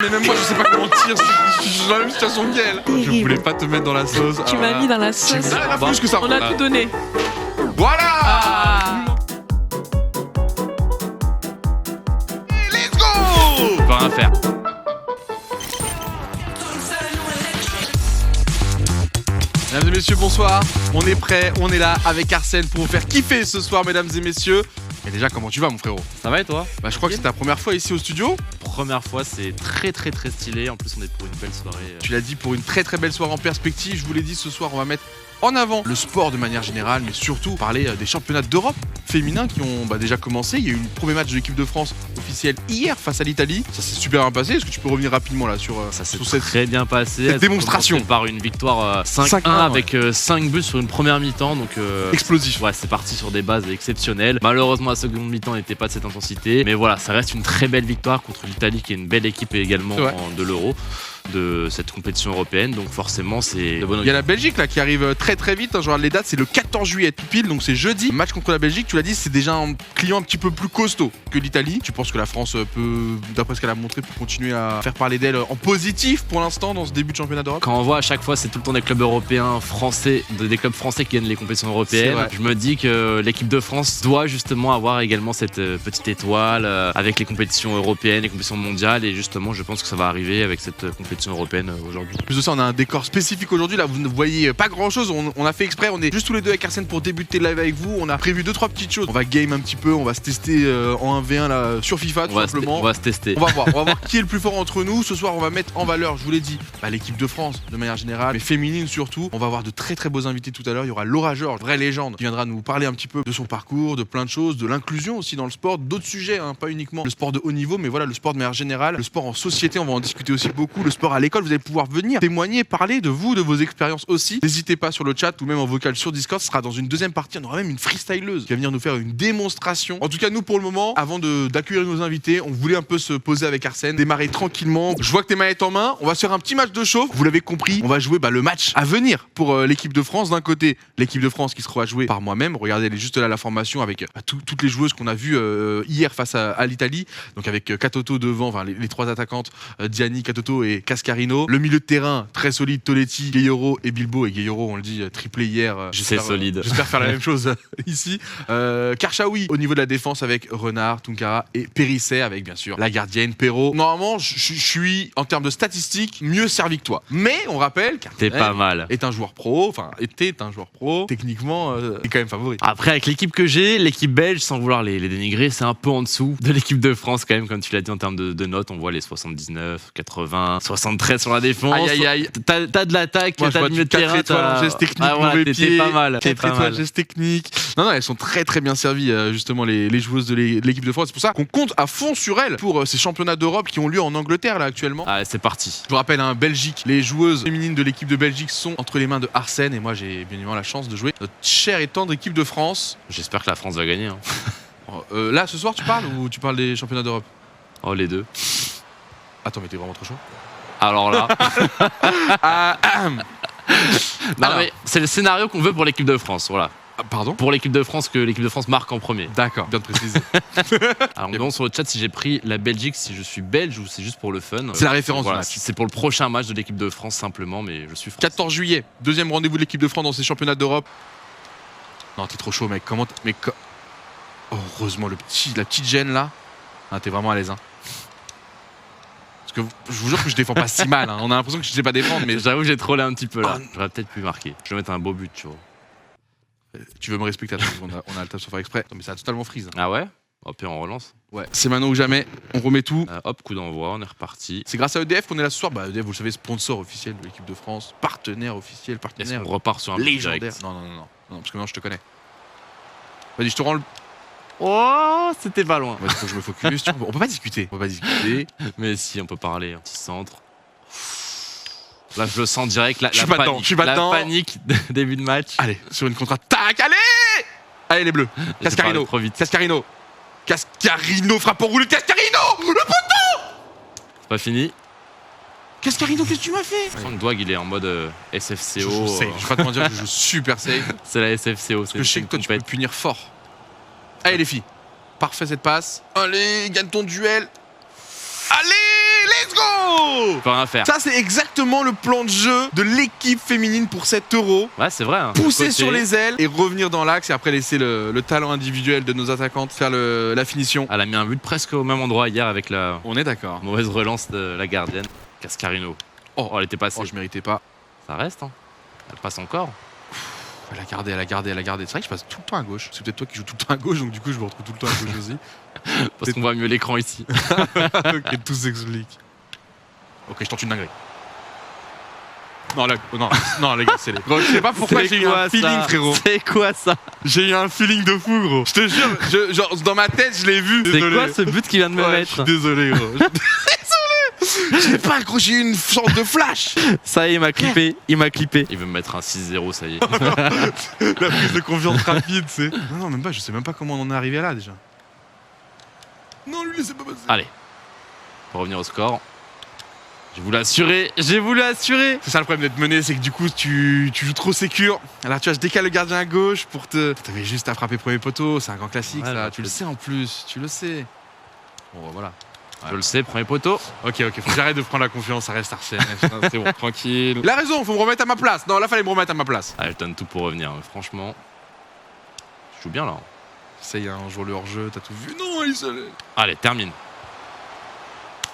Mais même moi je sais pas comment tirer, je suis dans la même situation qu'elle. Je voulais pas te mettre dans la sauce. Tu m'as mis dans la sauce. Ah, plus que ça. On a tout donné. Voilà. Let's go. Pas rien faire. Mesdames et messieurs, bonsoir. On est prêts, on est là avec Arsène pour vous faire kiffer ce soir, mesdames et messieurs. Et déjà, comment tu vas, mon frérot? Ça va et toi? Bah, je crois que c'est ta première fois ici au studio. Première fois, c'est très stylé. En plus, on est pour une belle soirée. Tu l'as dit, pour une très belle soirée en perspective. Je vous l'ai dit, ce soir, on va mettre en avant le sport de manière générale, mais surtout parler des championnats d'Europe féminins qui ont déjà commencé. Il y a eu le premier match de l'équipe de France officiel hier face à l'Italie. Ça s'est super bien passé. Est-ce que tu peux revenir rapidement là sur Ça s'est cette très bien passé. cette démonstration par une victoire 5-1 avec 5 buts sur une première mi-temps. Donc explosif. Ouais, c'est parti sur des bases exceptionnelles. Malheureusement, la seconde mi-temps n'était pas de cette intensité. Mais voilà, ça reste une très belle victoire contre l'Italie qui est une belle équipe également de l'Euro, de cette compétition européenne. Donc forcément, c'est de bonne. Il y a la Belgique là qui arrive très vite. Je regarde les dates, c'est le 14 juillet tout pile, donc c'est jeudi. Match contre la Belgique, tu l'as dit, c'est déjà un client un petit peu plus costaud que l'Italie. Tu penses que la France peut, d'après ce qu'elle a montré, peut continuer à faire parler d'elle en positif pour l'instant dans ce début de championnat d'Europe? Quand on voit à chaque fois, c'est tout le temps des clubs européens français, des clubs français qui gagnent les compétitions européennes. Je me dis que l'équipe de France doit justement avoir également cette petite étoile avec les compétitions européennes, les compétitions mondiales, et justement, je pense que ça va arriver avec cette compétition européenne aujourd'hui. Plus de ça, on a un décor spécifique aujourd'hui. Là, vous ne voyez pas grand chose. On a fait exprès. On est juste tous les deux avec Arsène pour débuter le live avec vous. On a prévu 2-3 petites choses. On va game un petit peu. On va se tester en 1v1 là sur FIFA tout simplement. On va se tester. On va voir qui est le plus fort entre nous. Ce soir, on va mettre en valeur, je vous l'ai dit, l'équipe de France de manière générale, mais féminine surtout. On va avoir de très beaux invités tout à l'heure. Il y aura Laura Georges, vraie légende, qui viendra nous parler un petit peu de son parcours, de plein de choses, de l'inclusion aussi dans le sport, d'autres sujets, pas uniquement le sport de haut niveau, mais voilà, le sport de manière générale, le sport en société. On va en discuter aussi beaucoup. Le sport à l'école, vous allez pouvoir venir témoigner, parler de vous, de vos expériences aussi. N'hésitez pas sur le chat ou même en vocal sur Discord. Ce sera dans une deuxième partie. On aura même une freestyleuse qui va venir nous faire une démonstration. En tout cas, nous pour le moment, avant d'accueillir nos invités, on voulait un peu se poser avec Arsène, démarrer tranquillement. Je vois que tes manettes en main. On va se faire un petit match de chauffe. Vous l'avez compris, on va jouer le match à venir pour l'équipe de France. D'un côté, l'équipe de France qui sera jouée par moi-même. Regardez, elle est juste là la formation avec toutes les joueuses qu'on a vues hier face à l'Italie. Donc avec Katoto devant, les trois attaquantes, Diani, Katoto et Cascarino. Le milieu de terrain très solide, Toletti, Gueyoro et Bilbo. Et Gueyoro, on le dit, triplé hier. C'est solide. J'espère faire la même chose ici. Karchaoui au niveau de la défense avec Renard, Tunkara et Périsset avec bien sûr la gardienne Perrault. Normalement, je suis en termes de statistiques mieux servi que toi. Mais on rappelle t'es pas mal. Était un joueur pro. Techniquement, est quand même favori. Après, avec l'équipe que j'ai, l'équipe belge, sans vouloir les dénigrer, c'est un peu en dessous de l'équipe de France quand même, comme tu l'as dit en termes de notes. On voit les 79, 80, 73 sur la défense. Aïe. T'as de l'attaque, t'as du milieu de terrain. 4 étoiles en geste technique, mauvais pied. T'es pas mal. 4 étoiles geste technique. Non, elles sont très bien servies, justement, les joueuses de l'équipe de France. C'est pour ça qu'on compte à fond sur elles pour ces championnats d'Europe qui ont lieu en Angleterre là actuellement. Ah, c'est parti. Je vous rappelle, Belgique, les joueuses féminines de l'équipe de Belgique sont entre les mains de Arsène et moi j'ai bien évidemment la chance de jouer notre chère et tendre équipe de France. J'espère que la France va gagner. Là, ce soir, tu parles ou tu parles des championnats d'Europe? Oh, les deux. Attends, mais t'es vraiment trop chaud. Alors là. Mais c'est le scénario qu'on veut pour l'équipe de France, voilà. Pardon? Pour l'équipe de France, que l'équipe de France marque en premier. D'accord, bien de préciser. Alors, on demande sur le chat si j'ai pris la Belgique, si je suis belge ou c'est juste pour le fun. C'est la référence voilà, du match. c'est pour le prochain match de l'équipe de France simplement, mais je suis français. 14 juillet, deuxième rendez-vous de l'équipe de France dans ces championnats d'Europe. Non, t'es trop chaud, mec. Oh, heureusement, la petite gêne là. T'es vraiment à l'aise, Parce que je vous jure que je défends pas si mal. On a l'impression que je sais pas défendre, mais j'avoue que j'ai trollé un petit peu là. J'aurais peut-être pu marquer. Je vais mettre un beau but, tu vois. Tu veux me respecter? On a le temps sans faire exprès. Non, mais ça a totalement freeze. Ah ouais? Hop, et on relance. Ouais, c'est maintenant ou jamais. On remet tout. Hop, coup d'envoi, on est reparti. C'est grâce à EDF qu'on est là ce soir. EDF, vous le savez, sponsor officiel de l'équipe de France, partenaire officiel, Est-ce qu'on repart sur un légendaire direct? Non, parce que maintenant je te connais. Vas-y, je te rends le. Oh, c'était pas loin. Il faut que je me focus. On peut pas discuter. Mais si, on peut parler. Un petit centre. Là, je le sens direct. La panique début de match. Allez, sur une contre-attaque. Allez, les bleus. Cascarino. Cascarino, frappe en roulé. Cascarino, le poteau. C'est pas fini. Cascarino, qu'est-ce que tu m'as fait? Franck Dwag, il est en mode SFCO. Je vais pas te mentir que je joue super safe. C'est la SFCO. Parce que je sais que toi, tu peux punir fort. Allez, les filles. Parfait cette passe. Allez, gagne ton duel. Allez, let's go! On peut rien faire. Ça, c'est exactement le plan de jeu de l'équipe féminine pour cet Euro. Ouais, c'est vrai. Hein. Pousser Côté- sur les ailes et revenir dans l'axe et après laisser le talent individuel de nos attaquantes faire la finition. Elle a mis un but presque au même endroit hier avec la On est d'accord. mauvaise relance de la gardienne. Cascarino. Oh, elle était passée. Oh, je méritais pas. Ça reste, hein. Elle passe encore. Elle a gardé. C'est vrai que je passe tout le temps à gauche. C'est peut-être toi qui joues tout le temps à gauche, donc du coup, je me retrouve tout le temps à gauche aussi. Parce qu'on voit mieux l'écran ici. Ok, tout s'explique. Ok, je tente une dinguerie. Non, non, les gars, c'est les. Gros, je sais pas pourquoi j'ai eu un feeling, frérot. C'est quoi ça? J'ai eu un feeling de fou, gros. Je te jure, genre, dans ma tête, je l'ai vu. C'est Désolé. quoi ce but qu'il vient de me Ouais, je suis mettre? désolé, gros. Je sais pas, gros, j'ai eu une sorte de flash. Ça y est, il m'a clippé. Il veut me mettre un 6-0, ça y est. La prise de confiance rapide, c'est. Non, même pas, je sais même pas comment on en est arrivé là déjà. Non, lui, laissez pas passer. Allez. Pour revenir au score. J'ai voulu assurer. C'est ça le problème d'être mené, c'est que du coup, tu joues trop sécure. Alors, tu vois, je décale le gardien à gauche pour te. T'avais juste à frapper premier poteau, c'est un grand classique, Ouais, ça. bah, Tu le sais en plus, tu le sais. Bon, bah, voilà. Je le sais, premier poteau. Ok, faut que j'arrête de prendre la confiance, ça reste Arsène. C'est bon, tranquille. Il a raison, faut me remettre à ma place. Non, là, fallait me remettre à ma place. Allez, je donne tout pour revenir. Mais franchement, je joue bien là. Ça y est, un jour le hors-jeu, t'as tout vu. Non, il se. Allez, termine.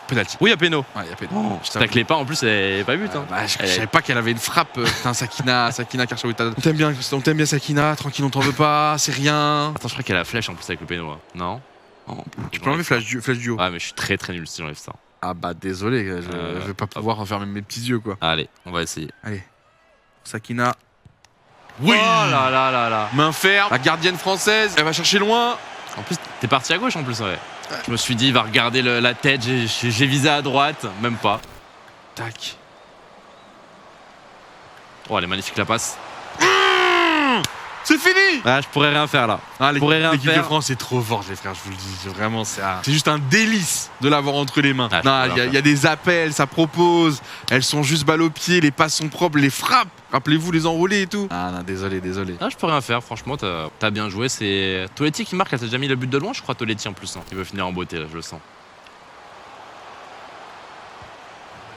Penalty. Oui, il y a péno. Ouais, il y a péno. Oh, Putain, taclais pas, en plus, elle est pas but. Hein. Bah, je savais pas qu'elle avait une frappe. Putain, Sakina Karchaoui. On t'aime bien Sakina, tranquille, on t'en veut pas, c'est rien. Attends, je crois qu'elle a la flèche en plus avec le péno. Là. Non. Oh, Tu peux enlever flash du haut. Ouais, mais je suis très très nul si j'enlève ça. Ah bah désolé, je vais pas pouvoir en faire mes petits yeux quoi. Allez, on va essayer. Sakina. Oui. Oh là là là là. Main ferme, la gardienne française, elle va chercher loin. En plus, t'es parti à gauche en plus, ouais. Je me suis dit, il va regarder la tête, j'ai visé à droite, même pas. Tac. Oh, elle est magnifique la passe. C'est fini. Ah, je pourrais rien faire là. Ah, pourrait rien l'équipe de faire. France est trop forte les frères, je vous le dis. Vraiment, c'est juste un délice de l'avoir entre les mains. Ah, je Non, peux rien il y a des appels, ça propose. Elles sont juste balles au pied, les passes sont propres, les frappes. Rappelez-vous les enroulés et tout. Ah non, désolé. Ah, je peux rien faire, franchement, t'as bien joué. C'est Toletti qui marque, elle t'a déjà mis le but de loin, je crois, Toletti en plus. Hein. Il veut finir en beauté là, je le sens.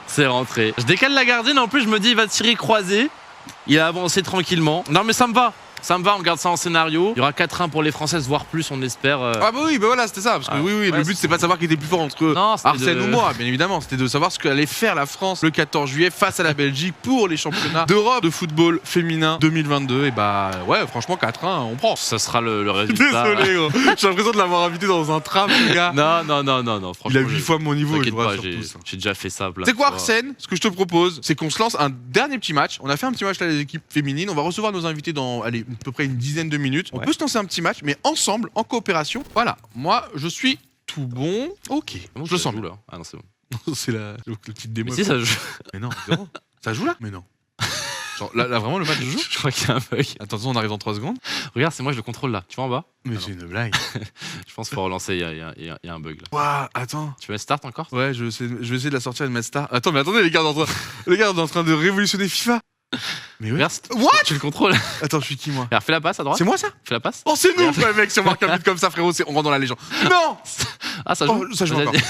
C'est rentré. Je décale la gardienne, en plus, je me dis, il va tirer croisé. Il a avancé tranquillement. Non, mais ça me va. On garde ça en scénario. Il y aura 4-1 pour les Françaises, voire plus, on espère. Ah bah oui, bah voilà, c'était ça. Parce que oui, le but c'est pas de savoir qui était plus fort entre Arsène ou moi, bien évidemment. C'était de savoir ce qu'allait faire la France le 14 juillet face à la Belgique pour les championnats d'Europe de football féminin 2022. Et bah ouais, franchement 4-1, on prend. Ça sera le résultat. Désolé, gros. J'ai l'impression de l'avoir invité dans un tram, le gars. Non, franchement. Il a 8 fois mon niveau, je T'inquiète vous pas, rassure tous. j'ai déjà fait ça plein. C'est quoi de fois. Arsène? Ce que je te propose, c'est qu'on se lance un dernier petit match. On a fait un petit match là, les équipes féminines. On va recevoir nos invités dans à peu près une dizaine de minutes. On peut se lancer un petit match, mais ensemble, en coopération. Voilà, moi je suis tout bon. Ok, Comment je le ça sens joue, bien. là. Ah non, c'est bon. C'est le petit démo. Mais si, ça joue. Mais non, zéro. Ça joue là? Mais non. Genre, là, vraiment le match joue? Je crois qu'il y a un bug. Attention, on arrive dans 3 secondes. Regarde, c'est moi, je le contrôle là. Tu vois en bas? Mais Ah c'est une blague. Je pense qu'il faut relancer, il y a un bug là. Ouah, attends. Tu veux start encore? Ouais, je vais essayer de la sortir et de mettre star. Attends, mais attendez, les gars, on est en train de révolutionner FIFA. Mais ouais. Regarde, What? tu le contrôles. Attends, je suis qui moi? Regarde, fais la passe à droite. C'est moi ça? Fais la passe. Oh, c'est nous! Ouais, mec, si on marque un but comme ça, frérot, on rentre dans la légende. Non! Ah, ça joue. Oh, ça joue Vas-y. encore.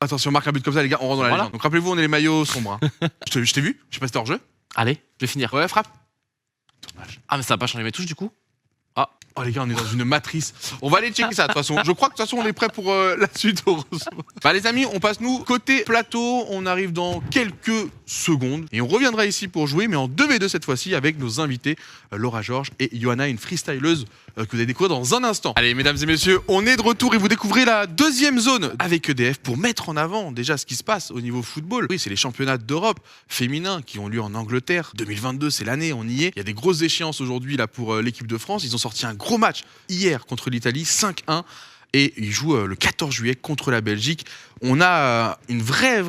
Attends, si on marque un but comme ça, les gars, on rentre dans la Voilà. légende. Donc rappelez-vous, on est les maillots sombres. Hein. Je t'ai vu? Je sais pas si t'es hors jeu. Allez, je vais finir. Ouais, frappe. Dommage. Ah, mais ça va pas changer mes touches du coup? Oh les gars, on est dans une matrice. On va aller checker ça de toute façon. Je crois que de toute façon on est prêt pour la suite heureusement. Bah les amis, on passe nous côté plateau. On arrive dans quelques secondes et on reviendra ici pour jouer, mais en 2v2 cette fois-ci avec nos invités Laura Georges et Johanna, une freestyleuse que vous allez découvrir dans un instant. Allez mesdames et messieurs, on est de retour et vous découvrez la deuxième zone avec EDF pour mettre en avant déjà ce qui se passe au niveau football. Oui, c'est les championnats d'Europe féminins qui ont lieu en Angleterre. 2022, c'est l'année, on y est. Il y a des grosses échéances aujourd'hui là pour l'équipe de France. Ils ont sorti un gros match hier contre l'Italie, 5-1. Et ils jouent le 14 juillet contre la Belgique. On a une vraie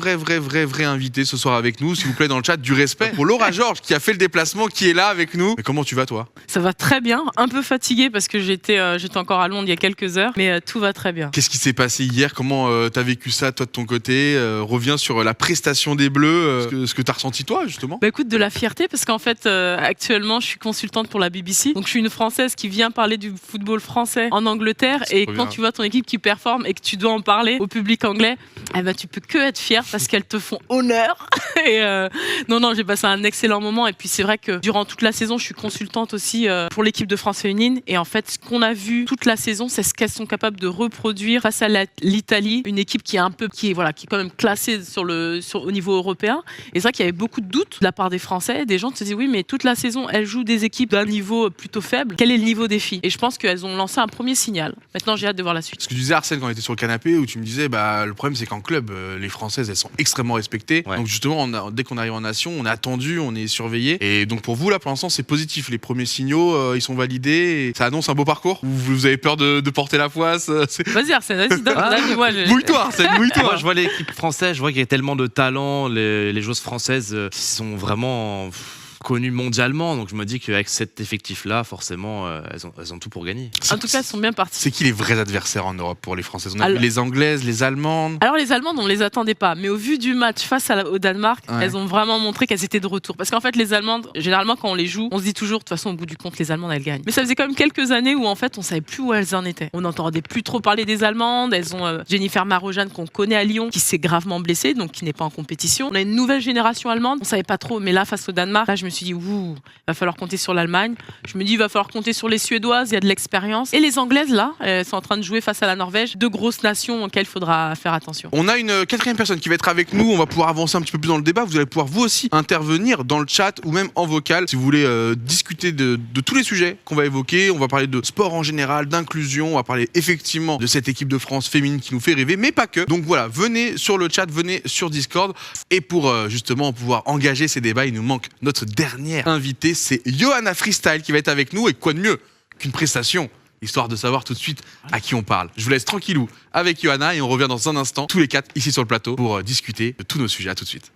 invitée ce soir avec nous, s'il vous plaît, dans le chat, du respect pour Laura Georges qui a fait le déplacement, qui est là avec nous. Mais comment tu vas, toi? Ça va très bien, un peu fatiguée parce que j'étais encore à Londres il y a quelques heures, mais tout va très bien. Qu'est-ce qui s'est passé hier? Comment t'as vécu ça, toi, de ton côté? Reviens sur la prestation des Bleus, ce que t'as ressenti, toi, justement. Bah écoute, de la fierté parce qu'en fait, actuellement, je suis consultante pour la BBC. Donc je suis une Française qui vient parler du football français en Angleterre. Et trop quand bien. tu vois ton équipe qui performe et que tu dois en parler au public anglais, eh ben, tu peux que être fier parce qu'elles te font honneur. Et non, j'ai passé un excellent moment. Et puis c'est vrai que durant toute la saison, je suis consultante aussi pour l'équipe de France féminine. Et en fait, ce qu'on a vu toute la saison, c'est ce qu'elles sont capables de reproduire face à l'Italie, une équipe qui est quand même classée au niveau européen. Et c'est vrai qu'il y avait beaucoup de doutes de la part des Français. Des gens se disaient oui, mais toute la saison, elles jouent des équipes d'un niveau plutôt faible. Quel est le niveau des filles? Et je pense qu'elles ont lancé un premier signal. Maintenant, j'ai hâte de voir la suite. Ce que tu disais, Arsène, quand on était sur le canapé, où tu me disais, le problème, c'est qu'en club, les Françaises, elles sont extrêmement respectées. Ouais. Donc justement, dès qu'on arrive en nation, on est attendu, on est surveillé. Et donc pour vous, là, pour l'instant, c'est positif. Les premiers signaux, ils sont validés. Et ça annonce un beau parcours. Vous avez peur de porter la poisse? Vas-y, Arsène, vas-y, donne. Mouille-toi, Arsène, mouille-toi. Moi, je vois l'équipe française, je vois qu'il y a tellement de talent, les joueuses françaises qui sont vraiment connues mondialement, donc je me dis qu'avec cet effectif-là, forcément, elles ont tout pour gagner. En tout cas, elles sont bien parties. C'est qui les vrais adversaires en Europe pour les Françaises? On a vu les Anglaises, les Allemandes. Alors les Allemandes, on ne les attendait pas, mais au vu du match face au Danemark, elles ont vraiment montré qu'elles étaient de retour. Parce qu'en fait, les Allemandes, généralement, quand on les joue, on se dit toujours, de toute façon, au bout du compte, les Allemandes, elles gagnent. Mais ça faisait quand même quelques années où en fait, on savait plus où elles en étaient. On n'entendait plus trop parler des Allemandes. Elles ont Jennifer Marojane qu'on connaît à Lyon, qui s'est gravement blessée, donc qui n'est pas en compétition. On a une nouvelle génération allemande, on savait pas trop, mais là, face au Danemark, là, je me suis dit, va falloir compter sur l'Allemagne. Je me dis, il va falloir compter sur les Suédoises, il y a de l'expérience. Et les Anglaises, là, elles sont en train de jouer face à la Norvège, deux grosses nations auxquelles il faudra faire attention. On a une quatrième personne qui va être avec nous, on va pouvoir avancer un petit peu plus dans le débat. Vous allez pouvoir vous aussi intervenir dans le chat ou même en vocal si vous voulez discuter de tous les sujets qu'on va évoquer. On va parler de sport en général, d'inclusion, on va parler effectivement de cette équipe de France féminine qui nous fait rêver, mais pas que. Donc voilà, venez sur le chat, venez sur Discord. Et pour justement pouvoir engager ces débats, il nous manque notre dernière invitée, c'est Johanna Freestyle qui va être avec nous. Et quoi de mieux qu'une prestation, histoire de savoir tout de suite à qui on parle. Je vous laisse tranquillou avec Johanna et on revient dans un instant, tous les quatre ici sur le plateau, pour discuter de tous nos sujets. À tout de suite.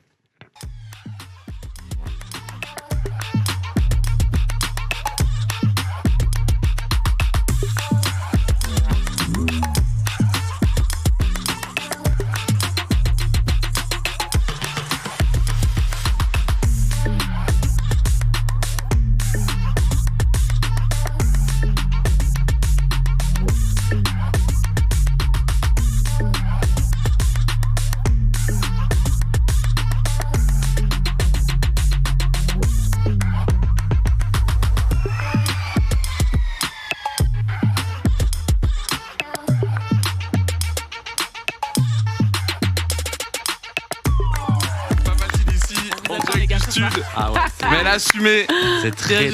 Ah ouais, mais elle a assumé. C'est très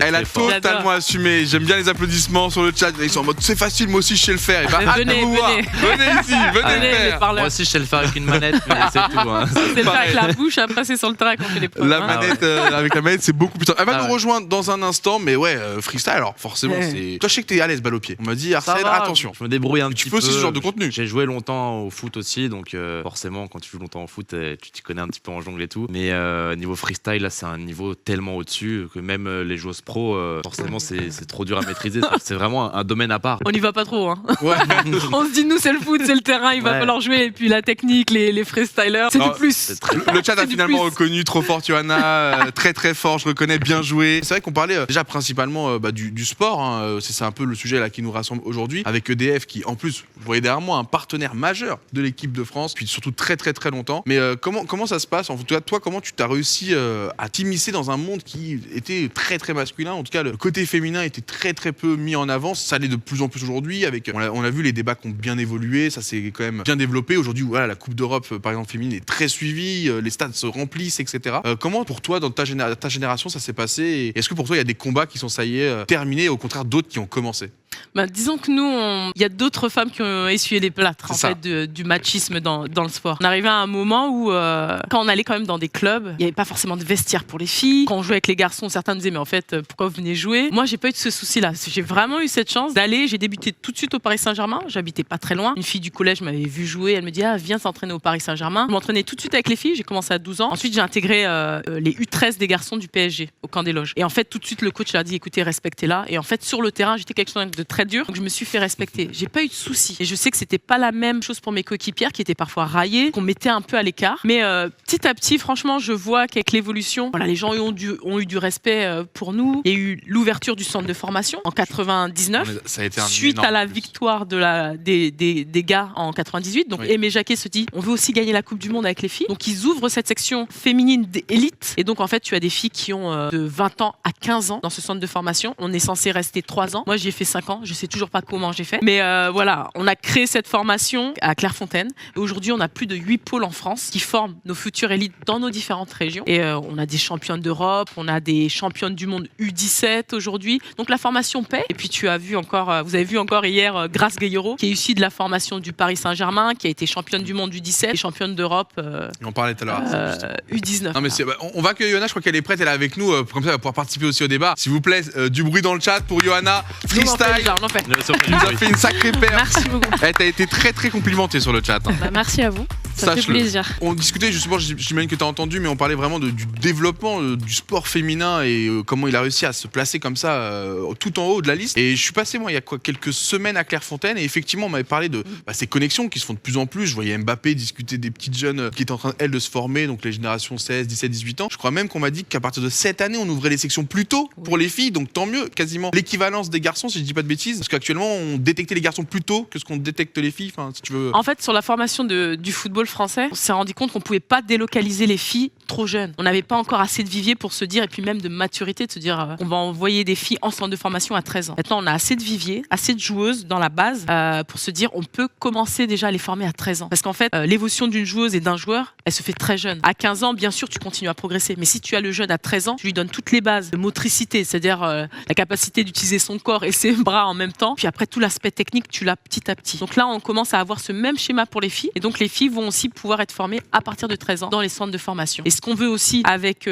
Elle a fort. totalement assumé. J'aime bien les applaudissements sur le chat. Ils sont en mode c'est facile, moi aussi je sais le faire. Et bah, venez ici, venez le faire. Moi aussi je sais le faire avec une manette, mais c'est tout. Hein. C'est le faire avec la bouche, après c'est sur le terrain qu'on fait les preuves. La manette, avec la manette, c'est beaucoup plus tard. Elle va nous rejoindre dans un instant, mais ouais, freestyle, alors forcément, c'est. Toi, je sais que t'es à l'aise, balle au pied. On m'a dit, Arsène, attention. Je me débrouille un petit peu. Tu fais aussi ce genre de contenu. J'ai joué longtemps au foot aussi, donc forcément, quand tu joues longtemps au foot, tu t'y connais un petit peu en jongle et tout. Mais niveau freestyle, là, c'est un niveau tellement au-dessus que même les joueuses pro, forcément, c'est trop dur à maîtriser. C'est vraiment un domaine à part. On n'y va pas trop, hein. Ouais. On se dit, nous, c'est le foot, c'est le terrain, il va falloir jouer. Et puis la technique, les freestylers, c'est du plus. Le chat a finalement reconnu, trop fort, Johanna, très très fort, je reconnais, bien joué. C'est vrai qu'on parlait déjà principalement du sport, hein. C'est un peu le sujet là qui nous rassemble aujourd'hui, avec EDF qui, en plus, vous voyez derrière moi, un partenaire majeur de l'équipe de France, puis surtout très très très longtemps. Mais comment ça se passe? En tout cas, toi, comment tu t'as réussi à t'immiscer dans un monde qui était très très masculin? En tout cas, le côté féminin était très très peu mis en avant. Ça l'est de plus en plus aujourd'hui. On a vu les débats qui ont bien évolué, ça s'est quand même bien développé. Aujourd'hui, voilà, la Coupe d'Europe, par exemple, féminine est très suivie, les stades se remplissent, etc. Comment pour toi, dans ta génération, ça s'est passé? Et est-ce que pour toi, il y a des combats qui sont, ça y est, terminés, et au contraire d'autres qui ont commencé? Disons que nous, il y a d'autres femmes qui ont essuyé les plâtres en fait, du machisme dans le sport. On arrivait à un moment où, quand on allait quand même dans des clubs, il n'y avait pas forcément de vestiaire pour les filles. Quand on jouait avec les garçons, certains disaient mais en fait, pourquoi vous venez jouer? Moi, j'ai pas eu de ce souci-là. J'ai vraiment eu cette chance d'aller. J'ai débuté tout de suite au Paris Saint-Germain. J'habitais pas très loin. Une fille du collège m'avait vu jouer. Elle me dit viens s'entraîner au Paris Saint-Germain. Je m'entraînais tout de suite avec les filles. J'ai commencé à 12 ans. Ensuite, j'ai intégré les U13 des garçons du PSG au camp des loges. Et en fait, tout de suite, le coach a dit écoutez, respectez-la. Et en fait, sur le terrain, j'étais quelque chose de très dur. Donc je me suis fait respecter. J'ai pas eu de soucis. Et je sais que c'était pas la même chose pour mes coéquipières qui étaient parfois raillées, qu'on mettait un peu à l'écart. Mais petit à petit, franchement, je vois qu'avec l'évolution, voilà, les gens ont eu du respect pour nous. Il y a eu l'ouverture du centre de formation en 99. Ça a été suite à la victoire des gars en 98. Donc Aimé Jacquet se dit, on veut aussi gagner la Coupe du Monde avec les filles. Donc ils ouvrent cette section féminine d'élite. Et donc en fait, tu as des filles qui ont de 20 ans à 15 ans dans ce centre de formation. On est censé rester 3 ans. Moi, j'y ai fait 5 ans. Je sais toujours pas comment j'ai fait. Mais voilà, on a créé cette formation à Clairefontaine. Et aujourd'hui, on a plus de 8 pôles en France qui forment nos futures élites dans nos différentes régions. Et on a des championnes d'Europe, on a des championnes du monde U17 aujourd'hui. Donc la formation paie. Et puis tu as vu encore, vous avez vu encore hier Grace Gueillero, qui est issue de la formation du Paris Saint-Germain, qui a été championne du monde U17 et championne d'Europe on parlait tout à l'heure. U19. Non mais on va accueillir Johanna, je crois qu'elle est prête, elle est avec nous, comme ça elle va pouvoir participer aussi au débat. S'il vous plaît, du bruit dans le chat pour Johanna. Freestyle. On en fait. Tu nous as fait une sacrée paire. Merci beaucoup. Elle t'a été très très complimentée sur le chat. Bah, merci à vous. Ça fait Sache-le. plaisir. On discutait justement, j'imagine que tu as entendu, mais on parlait vraiment du développement du sport féminin et comment il a réussi à se placer comme ça tout en haut de la liste. Et je suis passé moi il y a quelques semaines à Clairefontaine et effectivement on m'avait parlé de ces connexions qui se font de plus en plus. Je voyais Mbappé discuter des petites jeunes qui étaient en train elles de se former, donc les générations 16, 17, 18 ans. Je crois même qu'on m'a dit qu'à partir de cette année on ouvrait les sections plus tôt pour les filles, donc tant mieux, quasiment l'équivalence des garçons si je dis pas de bêtises, parce qu'actuellement on détectait les garçons plus tôt que ce qu'on détecte les filles. Enfin, si tu veux. En fait, sur la formation du football français, on s'est rendu compte qu'on pouvait pas délocaliser les filles trop jeunes. On n'avait pas encore assez de vivier pour se dire, et puis même de maturité, de se dire on va envoyer des filles en centre de formation à 13 ans. Maintenant, on a assez de vivier, assez de joueuses dans la base pour se dire on peut commencer déjà à les former à 13 ans. Parce qu'en fait, l'évolution d'une joueuse et d'un joueur, elle se fait très jeune. À 15 ans, bien sûr, tu continues à progresser. Mais si tu as le jeune à 13 ans, tu lui donnes toutes les bases de motricité, c'est-à-dire la capacité d'utiliser son corps et ses bras en même temps. Puis après, tout l'aspect technique, tu l'as petit à petit. Donc là, on commence à avoir ce même schéma pour les filles. Et donc, les filles vont aussi pouvoir être formées à partir de 13 ans dans les centres de formation. Et ce qu'on veut aussi avec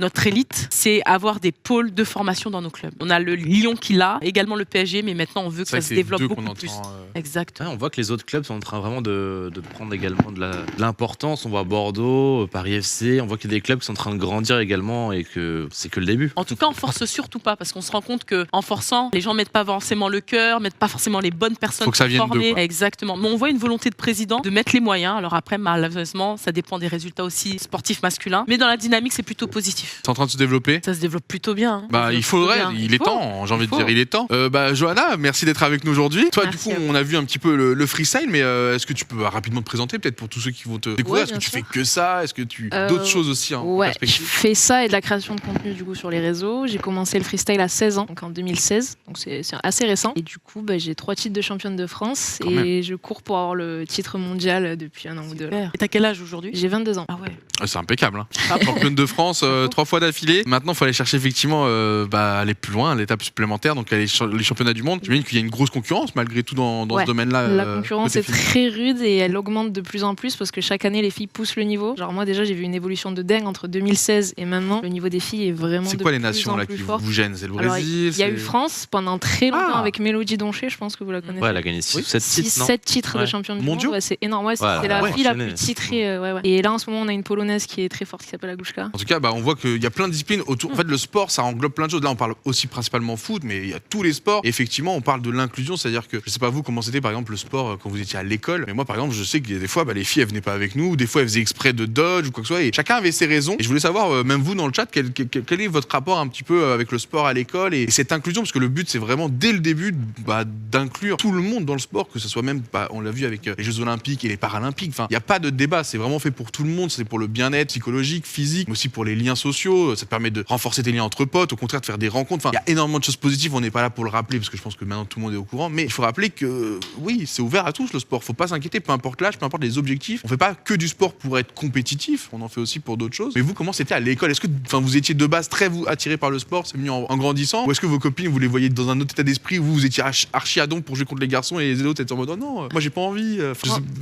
notre élite, c'est avoir des pôles de formation dans nos clubs. On a le Lyon qui l'a, également le PSG, mais maintenant on veut que ça se développe beaucoup plus. Exactement. Ouais, on voit que les autres clubs sont en train vraiment de prendre également de l'importance. On voit Bordeaux, Paris FC, on voit qu'il y a des clubs qui sont en train de grandir également et que c'est que le début. En tout cas, on force surtout pas parce qu'on se rend compte qu'en forçant, les gens mettent pas forcément le cœur, mettent pas forcément les bonnes personnes Faut que ça vienne formées. d'eux, quoi. Exactement. Mais on voit une volonté de président de mettre les moyens. Alors après, malheureusement, ça dépend des résultats aussi sportifs masculins. Mais dans la dynamique, c'est plutôt positif. C'est en train de se développer. Ça se développe plutôt bien. Hein. Bah, il faudrait, il est temps, j'ai envie de dire, il est temps. Johanna, merci d'être avec nous aujourd'hui. Toi, Merci du coup, on a vu un petit peu le freestyle, mais est-ce que tu peux rapidement te présenter, peut-être pour tous ceux qui vont te découvrir? Est-ce que tu fais que ça? Est-ce que tu d'autres choses aussi en Ouais, je perspective? fais ça et de la création de contenu du coup sur les réseaux. J'ai commencé le freestyle à 16 ans, donc en 2016, donc c'est assez récent. Et du coup, j'ai 3 titres de championne de France et je cours pour avoir le titre mondial depuis un an ou deux. Et t'as quel âge aujourd'hui? J'ai 22 ans. Ah ouais. C'est impeccable. Hein. Championne de France 3 fois d'affilée. Maintenant, il faut aller chercher effectivement aller plus loin, l'étape supplémentaire, donc les championnats du monde. J'imagine qu'il y a une grosse concurrence malgré tout dans ce domaine-là. La concurrence est très rude et elle augmente de plus en plus parce que chaque année les filles poussent le niveau. Genre moi déjà j'ai vu une évolution de dingue entre 2016 et maintenant. Le niveau des filles est vraiment C'est de quoi les plus nations en là plus qui fort. vous gênent? C'est le Alors, Brésil? il y a eu France pendant très longtemps avec Mélodie Donché, je pense que vous la connaissez. Ouais, elle a gagné 7 titres, non? 7 titres de Ouais. championne du Mondiaux? monde. Ouais, c'est énorme. Ouais, c'est Ouais, la ouais, fille la enchaîné. plus titrée. Et là en ce moment on a une polonaise qui est très forte qui s'appelle Agushka. En tout cas, on voit qu'il y a plein de disciplines autour. En fait, le sport, ça englobe plein de choses. Là, on parle aussi principalement foot, mais il y a tous les sports. Et effectivement, on parle de l'inclusion, c'est-à-dire que je sais pas vous comment c'était par exemple le sport quand vous étiez à l'école. Mais moi, par exemple, je sais qu'il y a des fois, les filles elles venaient pas avec nous, des fois elles faisaient exprès de dodge ou quoi que ce soit. Et chacun avait ses raisons. Et je voulais savoir, même vous dans le chat, quel est votre rapport un petit peu avec le sport à l'école et cette inclusion, parce que le but, c'est vraiment dès le début d'inclure tout le monde dans le sport, que ce soit même, on l'a vu avec les Jeux Olympiques et les Paralympiques. Enfin, il n'y a pas de débat. C'est vraiment fait pour tout le monde. C'est pour le bien-être psychologique, physique, mais aussi pour les liens sociaux. Ça te permet de renforcer tes liens entre potes, au contraire de faire des rencontres. Enfin, il y a énormément de choses positives. On n'est pas là pour le rappeler parce que je pense que maintenant tout le monde est au courant. Mais il faut rappeler que oui, c'est ouvert à tous le sport. Faut pas s'inquiéter, peu importe l'âge, peu importe les objectifs. On fait pas que du sport pour être compétitif. On en fait aussi pour d'autres choses. Mais vous, comment c'était à l'école? Est-ce que, vous étiez de base très attiré par le sport? C'est venu en grandissant? Ou est-ce que vos copines, vous les voyez dans un autre état d'esprit où vous étiez archi à don pour jouer contre les garçons et les autres étaient en mode oh non, moi j'ai pas envie.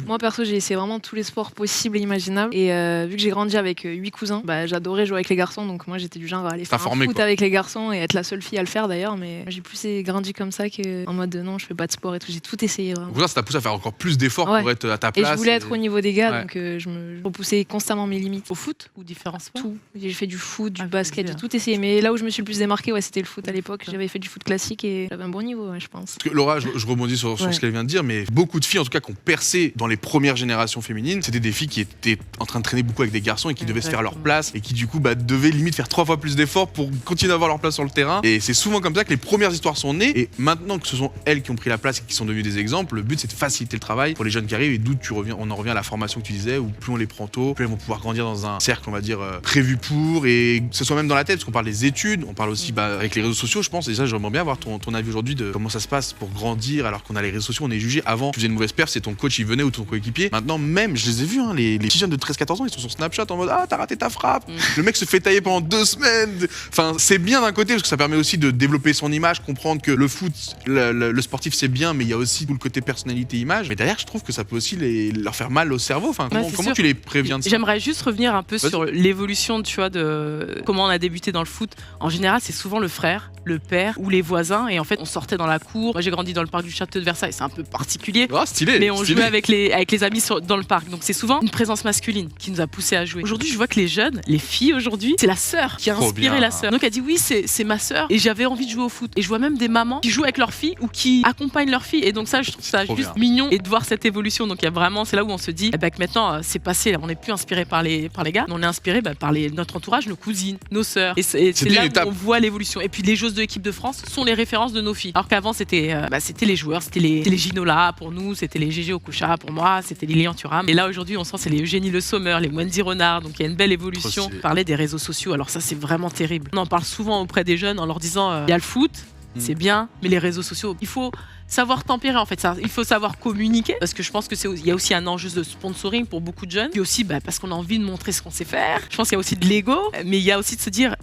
Moi perso, j'ai essayé vraiment tous les sports possibles et imaginables. Et vu que j'ai grandi grandi avec 8 cousins. J'adorais jouer avec les garçons, donc moi j'étais du genre à aller faire un foot avec les garçons et être la seule fille à le faire d'ailleurs. Mais j'ai plus grandi comme ça qu'en mode non, je fais pas de sport et tout. J'ai tout essayé. Vraiment. Donc ça t'a poussé à faire encore plus d'efforts pour être à ta place. Et je voulais être au niveau des gars, donc je repoussais constamment mes limites. Au foot ou différents sports? Tout. J'ai fait du foot, du basket, j'ai tout essayé. Mais là où je me suis le plus démarquée, c'était le foot à l'époque. J'avais fait du foot classique et j'avais un bon niveau, je pense. Parce que Laura, je rebondis sur ce qu'elle vient de dire, mais beaucoup de filles, en tout cas, qui ont percé dans les premières générations féminines, c'était des filles qui étaient en train de traîner beaucoup avec des garçons et qui devaient se faire leur place et qui du coup devaient limite faire 3 fois plus d'efforts pour continuer à avoir leur place sur le terrain. Et c'est souvent comme ça que les premières histoires sont nées. Et maintenant que ce sont elles qui ont pris la place et qui sont devenues des exemples, le but c'est de faciliter le travail pour les jeunes qui arrivent. Et d'où on en revient à la formation que tu disais, où plus on les prend tôt, plus elles vont pouvoir grandir dans un cercle, on va dire, prévu pour, et que ce soit même dans la tête, parce qu'on parle des études, on parle aussi avec les réseaux sociaux, je pense. Et ça, j'aimerais bien avoir ton avis aujourd'hui de comment ça se passe pour grandir alors qu'on a les réseaux sociaux, on est jugé. Avant, tu faisais une mauvaise perf, c'est ton coach, il venait ou ton coéquipier. Maintenant, même, je les ai vus, les petits jeunes de 13-14 ans, ils sont sur Snapchat en mode t'as raté ta frappe. Le mec se fait tailler pendant 2 semaines. Enfin, c'est bien d'un côté parce que ça permet aussi de développer son image, comprendre que le foot, le sportif c'est bien, mais il y a aussi tout le côté personnalité-image. Mais derrière, je trouve que ça peut aussi leur faire mal au cerveau. Enfin, comment tu les préviens de ça? J'aimerais juste revenir un peu sur l'évolution, tu vois, de comment on a débuté dans le foot. En général, c'est souvent le frère, le père ou les voisins. Et en fait, on sortait dans la cour. Moi, j'ai grandi dans le parc du Château de Versailles. C'est un peu particulier. Stylé. Mais on jouait avec les amis dans le parc. Donc, c'est souvent une présence masculine qui nous a poussé à jouer. Aujourd'hui, je vois que les jeunes, les filles aujourd'hui, c'est la sœur qui a inspiré la sœur. Donc, elle dit oui, c'est ma sœur. Et j'avais envie de jouer au foot. Et je vois même des mamans qui jouent avec leur fille ou qui accompagnent leur fille. Et donc, ça, je trouve ça juste mignon. Et de voir cette évolution. Donc, il y a vraiment, c'est là où on se dit que maintenant, c'est passé. On n'est plus inspiré par les gars. On est inspiré par notre entourage, nos cousines, nos sœurs. Et c'est là où on voit l'évolution. Et puis, les joueuses de l'équipe de France sont les références de nos filles. Alors qu'avant, c'était les joueurs, c'était les Ginola pour nous, c'était les Gégé Okocha pour moi, c'était Lilian Thuram. Et là, aujourd'hui, on sent c'est les Eugénie Le Sommer, les Wendy Renard. Donc, il y a une belle évolution. On parlait des réseaux sociaux. Alors, ça, c'est vraiment terrible. On en parle souvent auprès des jeunes en leur disant il y a le foot, c'est bien, mais les réseaux sociaux, il faut savoir tempérer en fait ça. Il faut savoir communiquer parce que je pense que il y a aussi un enjeu de sponsoring pour beaucoup de jeunes. Puis aussi parce qu'on a envie de montrer ce qu'on sait faire. Je pense qu'il y a aussi de l'ego, mais il y a aussi de se dire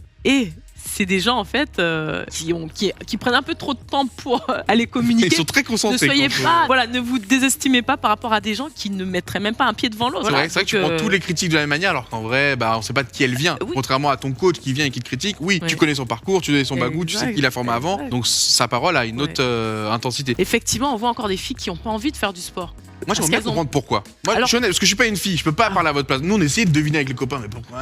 c'est des gens en fait qui prennent un peu trop de temps pour aller communiquer. Ils sont très concentrés. Ne vous désestimez pas par rapport à des gens qui ne mettraient même pas un pied devant l'autre. C'est vrai que tu prends tous les critiques de la même manière alors qu'en vrai on sait pas de qui elle vient. Contrairement à ton coach qui vient et qui te critique, tu connais son parcours, tu connais son bagou, tu sais qui l'a formé avant, donc sa parole a une autre intensité. Effectivement, on voit encore des filles qui n'ont pas envie de faire du sport. Moi, j'aimerais bien comprendre pourquoi. Moi, je suis honnête, parce que je suis pas une fille, je peux pas parler à votre place. Nous, on essayait de deviner avec les copains, mais pourquoi